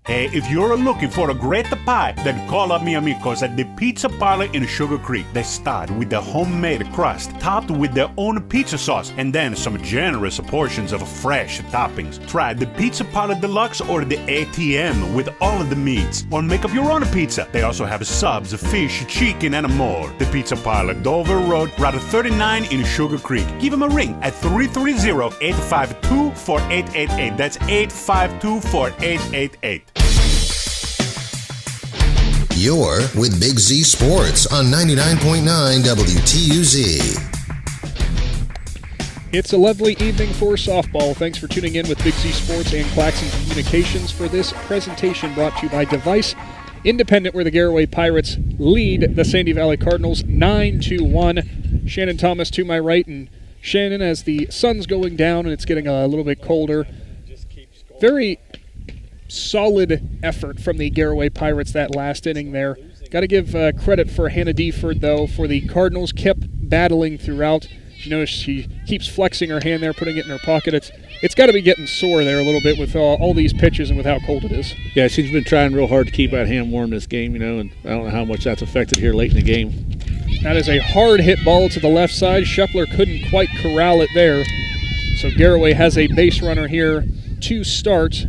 Hey, if you're looking for a great pie, then call up mi amigos at the Pizza Parlor in Sugar Creek. They start with the homemade crust, topped with their own pizza sauce, and then some generous portions of fresh toppings. Try the Pizza Parlor Deluxe or the ATM with all of the meats, or make up your own pizza. They also have subs, fish, chicken, and more. The Pizza Parlor, Dover Road, Route 39 in Sugar Creek. Give them a ring at 330-852-4888. That's 852-4888. You're with Big Z Sports on 99.9 WTUZ. It's a lovely evening for softball. Thanks for tuning in with Big Z Sports and Claxon Communications for this presentation brought to you by Device Independent, where the Garaway Pirates lead the Sandy Valley Cardinals 9-1. Shannon Thomas to my right, and Shannon, as the sun's going down and it's getting a little bit colder, very solid effort from the Garaway Pirates that last inning there. Got to give credit for Hannah Deford, though, for the Cardinals kept battling throughout. You notice she keeps flexing her hand there, putting it in her pocket. It's got to be getting sore there a little bit with all these pitches and with how cold it is. Yeah, she's been trying real hard to keep that hand warm this game, and I don't know how much that's affected here late in the game. That is a hard hit ball to the left side. Shepler couldn't quite corral it there. So Garaway has a base runner here to start.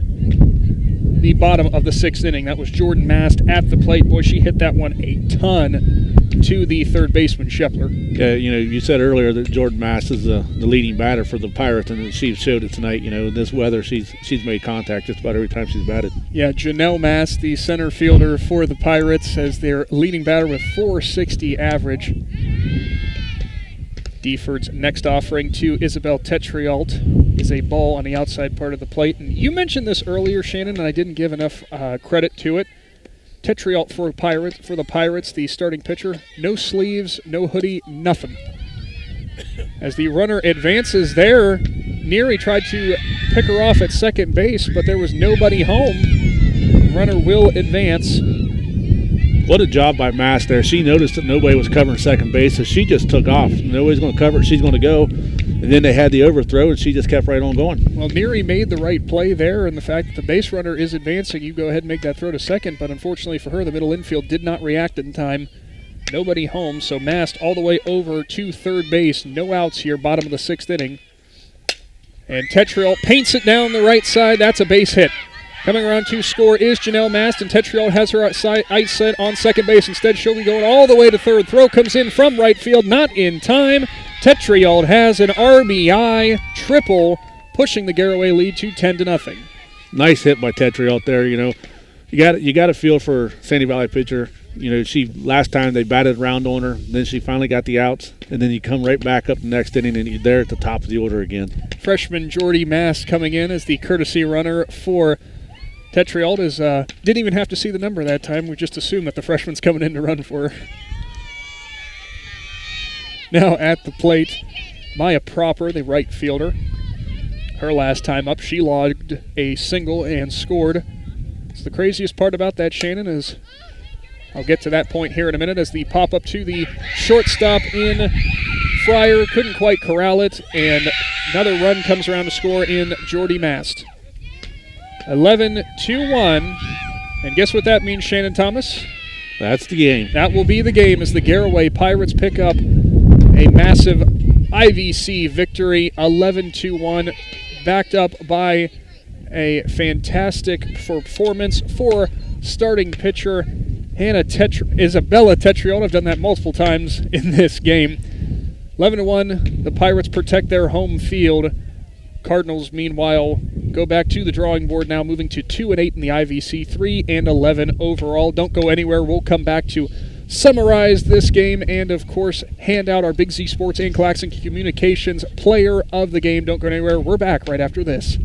the bottom of the 6th inning. That was Jordan Mast at the plate. Boy, she hit that one a ton to the third baseman, Shepler. Yeah, you said earlier that Jordan Mast is the leading batter for the Pirates, and she showed it tonight. In this weather, she's made contact just about every time she's batted. Yeah, Janelle Mast, the center fielder for the Pirates, as their leading batter with .460 average. Deford's next offering to Isabel Tetriault is a ball on the outside part of the plate. And you mentioned this earlier, Shannon, and I didn't give enough credit to it. Tetriault for the Pirates, the starting pitcher. No sleeves, no hoodie, nothing. As the runner advances there, Neary tried to pick her off at second base, but there was nobody home. The runner will advance. What a job by Mast there. She noticed that nobody was covering second base, so she just took off. Nobody's going to cover it. She's going to go. And then they had the overthrow, and she just kept right on going. Well, Neary made the right play there, and the fact that the base runner is advancing, you go ahead and make that throw to second. But unfortunately for her, the middle infield did not react in time. Nobody home, so Mast all the way over to third base. No outs here, bottom of the 6th inning. And Tetriault paints it down the right side. That's a base hit. Coming around to score is Janelle Mast, and Tetriault has her eyes set on second base. Instead, she'll be going all the way to third. Throw comes in from right field, not in time. Tetriault has an RBI triple, pushing the Garaway lead to 10-0. Nice hit by Tetriault there. You got to feel for Sandy Valley pitcher. She last time they batted around on her, then she finally got the outs, and then you come right back up the next inning, and you're there at the top of the order again. Freshman Jordy Mast coming in as the courtesy runner for Tetriault didn't even have to see the number that time. We just assumed that the freshman's coming in to run for her. Now at the plate, Maya Proper, the right fielder. Her last time up, she logged a single and scored. So the craziest part about that, Shannon, is I'll get to that point here in a minute as the pop-up to the shortstop in Fryer couldn't quite corral it, and another run comes around to score in Jordy Mast. 11-1, and guess what that means, Shannon Thomas? That's the game. That will be the game as the Garaway Pirates pick up a massive IVC victory, 11-1, backed up by a fantastic performance for starting pitcher Isabella Tetriault. I've done that multiple times in this game. 11-1, the Pirates protect their home field. Cardinals, meanwhile, go back to the drawing board now, moving to 2-8 in the IVC, 3-11 overall. Don't go anywhere. We'll come back to summarize this game and, of course, hand out our Big Z Sports and Claxon Communications player of the game. Don't go anywhere. We're back right after this.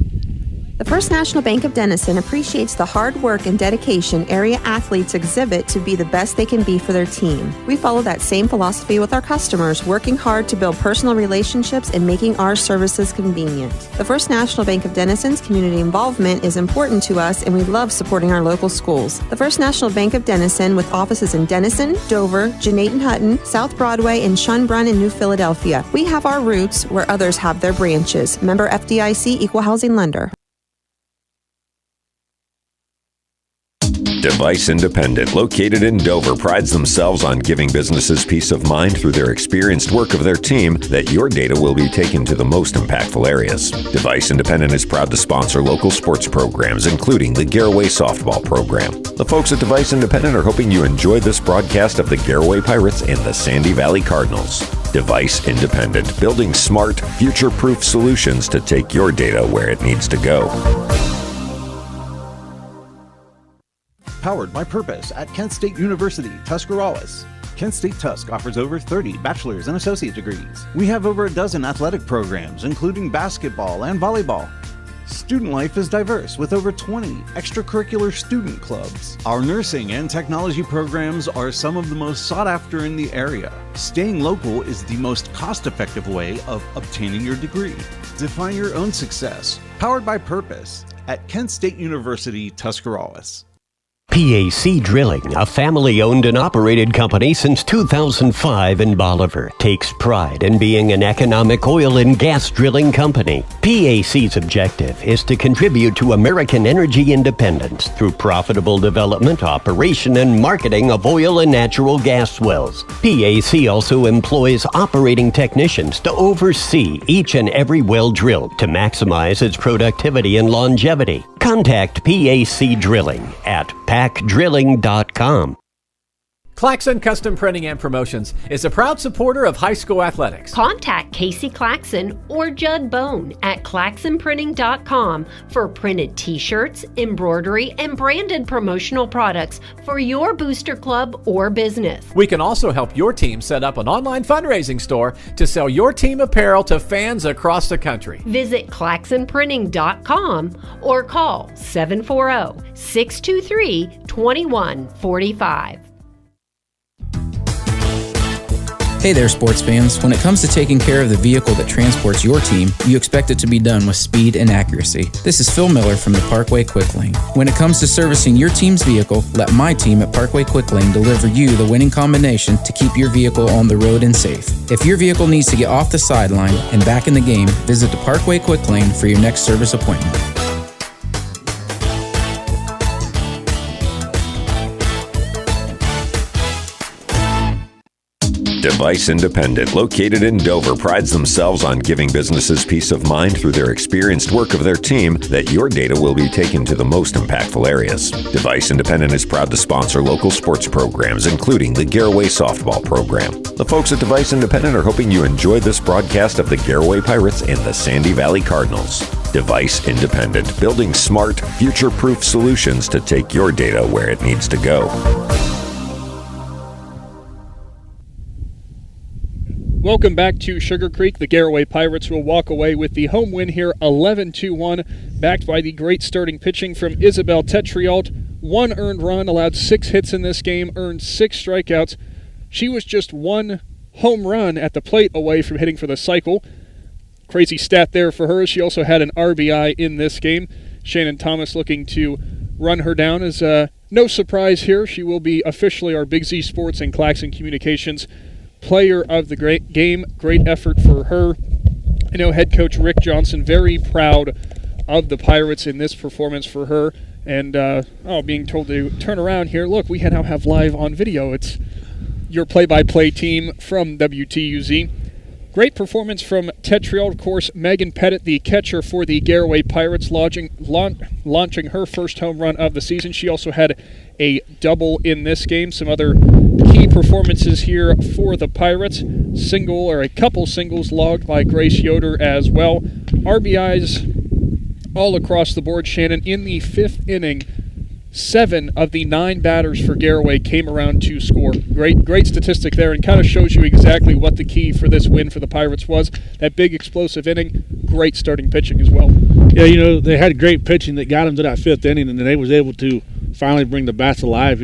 The First National Bank of Denison appreciates the hard work and dedication area athletes exhibit to be the best they can be for their team. We follow that same philosophy with our customers, working hard to build personal relationships and making our services convenient. The First National Bank of Denison's community involvement is important to us, and we love supporting our local schools. The First National Bank of Denison, with offices in Denison, Dover, Jeanette Hutton, South Broadway, and Schönbrunn in New Philadelphia. We have our roots where others have their branches. Member FDIC, Equal Housing Lender. Device Independent, located in Dover, prides themselves on giving businesses peace of mind through their experienced work of their team that your data will be taken to the most impactful areas. Device Independent is proud to sponsor local sports programs, including the Garaway softball program. The folks at Device Independent are hoping you enjoy this broadcast of the Garaway Pirates and the Sandy Valley Cardinals. Device Independent, building smart, future-proof solutions to take your data where it needs to go. Powered by Purpose at Kent State University, Tuscarawas. Kent State Tusk offers over 30 bachelor's and associate degrees. We have over a dozen athletic programs, including basketball and volleyball. Student life is diverse with over 20 extracurricular student clubs. Our nursing and technology programs are some of the most sought after in the area. Staying local is the most cost-effective way of obtaining your degree. Define your own success. Powered by Purpose at Kent State University, Tuscarawas. PAC Drilling, a family-owned and operated company since 2005 in Bolivar, takes pride in being an economic oil and gas drilling company. PAC's objective is to contribute to American energy independence through profitable development, operation, and marketing of oil and natural gas wells. PAC also employs operating technicians to oversee each and every well drilled to maximize its productivity and longevity. Contact PAC Drilling at pacdrilling.com. Claxon Custom Printing and Promotions is a proud supporter of high school athletics. Contact Casey Claxon or Judd Bone at claxonprinting.com for printed t-shirts, embroidery, and branded promotional products for your booster club or business. We can also help your team set up an online fundraising store to sell your team apparel to fans across the country. Visit claxonprinting.com or call 740-623-2145. Hey there, sports fans. When it comes to taking care of the vehicle that transports your team, you expect it to be done with speed and accuracy. This is Phil Miller from the Parkway Quick Lane. When it comes to servicing your team's vehicle, let my team at Parkway Quick Lane deliver you the winning combination to keep your vehicle on the road and safe. If your vehicle needs to get off the sideline and back in the game, visit the Parkway Quick Lane for your next service appointment. Device Independent, located in Dover, prides themselves on giving businesses peace of mind through their experienced work of their team that your data will be taken to the most impactful areas. Device Independent is proud to sponsor local sports programs, including the Garaway softball program. The folks at Device Independent are hoping you enjoy this broadcast of the Garaway Pirates and the Sandy Valley Cardinals. Device Independent, building smart, future-proof solutions to take your data where it needs to go. Welcome back to Sugar Creek. The Garaway Pirates will walk away with the home win here, 11-1, backed by the great starting pitching from Isabel Tetriault. 1 earned run, allowed 6 hits in this game, earned 6 strikeouts. She was just 1 home run at the plate away from hitting for the cycle. Crazy stat there for her. She also had an RBI in this game. Shannon Thomas looking to run her down. Is no surprise here. She will be officially our Big Z Sports and Claxon Communications Player of the great game. Great effort for her. I know head coach Rick Johnson very proud of the Pirates in this performance for her. And being told to turn around here. Look, we now have live on video. It's your play-by-play team from WTUZ. Great performance from Tetriault. Of course, Megan Pettit, the catcher for the Garaway Pirates, launching her first home run of the season. She also had a double in this game. Some other key performances here for the Pirates. A couple singles logged by Grace Yoder as well. RBIs all across the board, Shannon. In the 5th inning, 7 of the 9 batters for Garaway came around to score. Great statistic there, and kind of shows you exactly what the key for this win for the Pirates was. That big explosive inning, great starting pitching as well. Yeah, they had great pitching that got them to that 5th inning, and then they was able to finally bring the bats alive.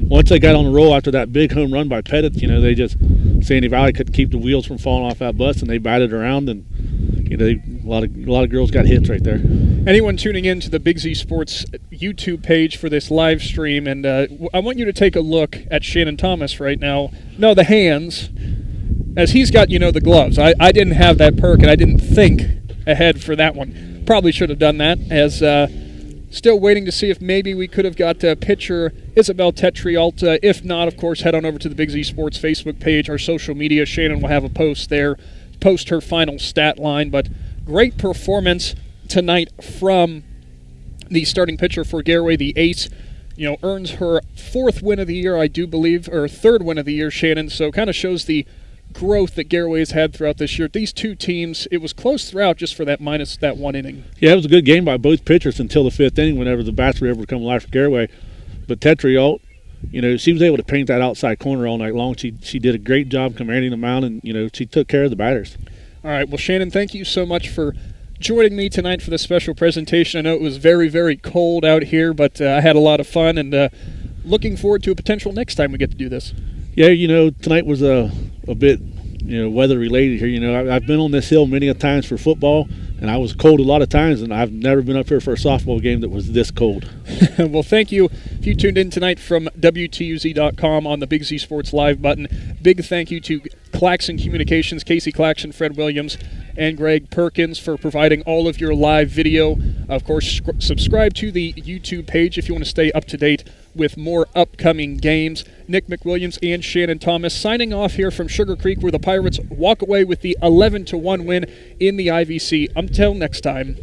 Once they got on the roll after that big home run by Pettit, Sandy Valley couldn't keep the wheels from falling off that bus, and they batted around, and a lot of girls got hits right there. Anyone tuning in to the Big Z Sports YouTube page for this live stream, and I want you to take a look at Shannon Thomas right now. No, the hands, as he's got, the gloves. I didn't have that perk, and I didn't think ahead for that one. Probably should have done that, as still waiting to see if maybe we could have got pitcher Isabel Tetriault. If not, of course, head on over to the Big Z Sports Facebook page, our social media. Shannon will have a post there, post her final stat line, but great performance tonight from the starting pitcher for Garaway, the ace. Earns her 4th win of the year, I do believe, or 3rd win of the year, Shannon. So kind of shows the growth that Garaway has had throughout this year. These two teams, it was close throughout just for that minus that 1 inning. Yeah, it was a good game by both pitchers until the 5th inning whenever the bats were able to come alive for Garaway. But Tetriault, she was able to paint that outside corner all night long. She did a great job commanding the mound, and, she took care of the batters. All right, well, Shannon, thank you so much for joining me tonight for this special presentation. I know it was very, very cold out here, but I had a lot of fun, and looking forward to a potential next time we get to do this. Yeah, tonight was a bit, weather related here. I've been on this hill many a times for football, and I was cold a lot of times, and I've never been up here for a softball game that was this cold. Well, thank you. If you tuned in tonight from WTUZ.com on the Big Z Sports Live button, big thank you to Claxon Communications, Casey Claxon, Fred Williams, and Greg Perkins for providing all of your live video. Of course, subscribe to the YouTube page if you want to stay up to date with more upcoming games. Nick McWilliams and Shannon Thomas signing off here from Sugar Creek, where the Pirates walk away with the 11-1 win in the IVC. Until next time.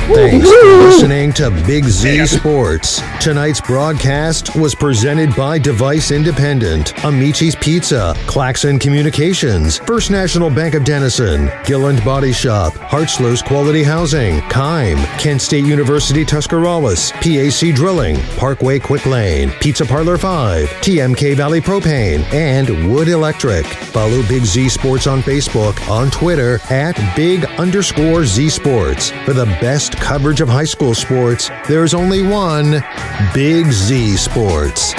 Thanks for listening to Big Z Sports. Tonight's broadcast was presented by Device Independent, Amici's Pizza, Claxon Communications, First National Bank of Denison, Gilland Body Shop, Hartzler's Quality Housing, Kyme, Kent State University Tuscarawas, PAC Drilling, Parkway Quick Lane, Pizza Parlor 5, TMK Valley Propane, and Wood Electric. Follow Big Z Sports on Facebook, on Twitter at @Big_Z Sports. For the best coverage of high school sports, there's only one Big Z Sports.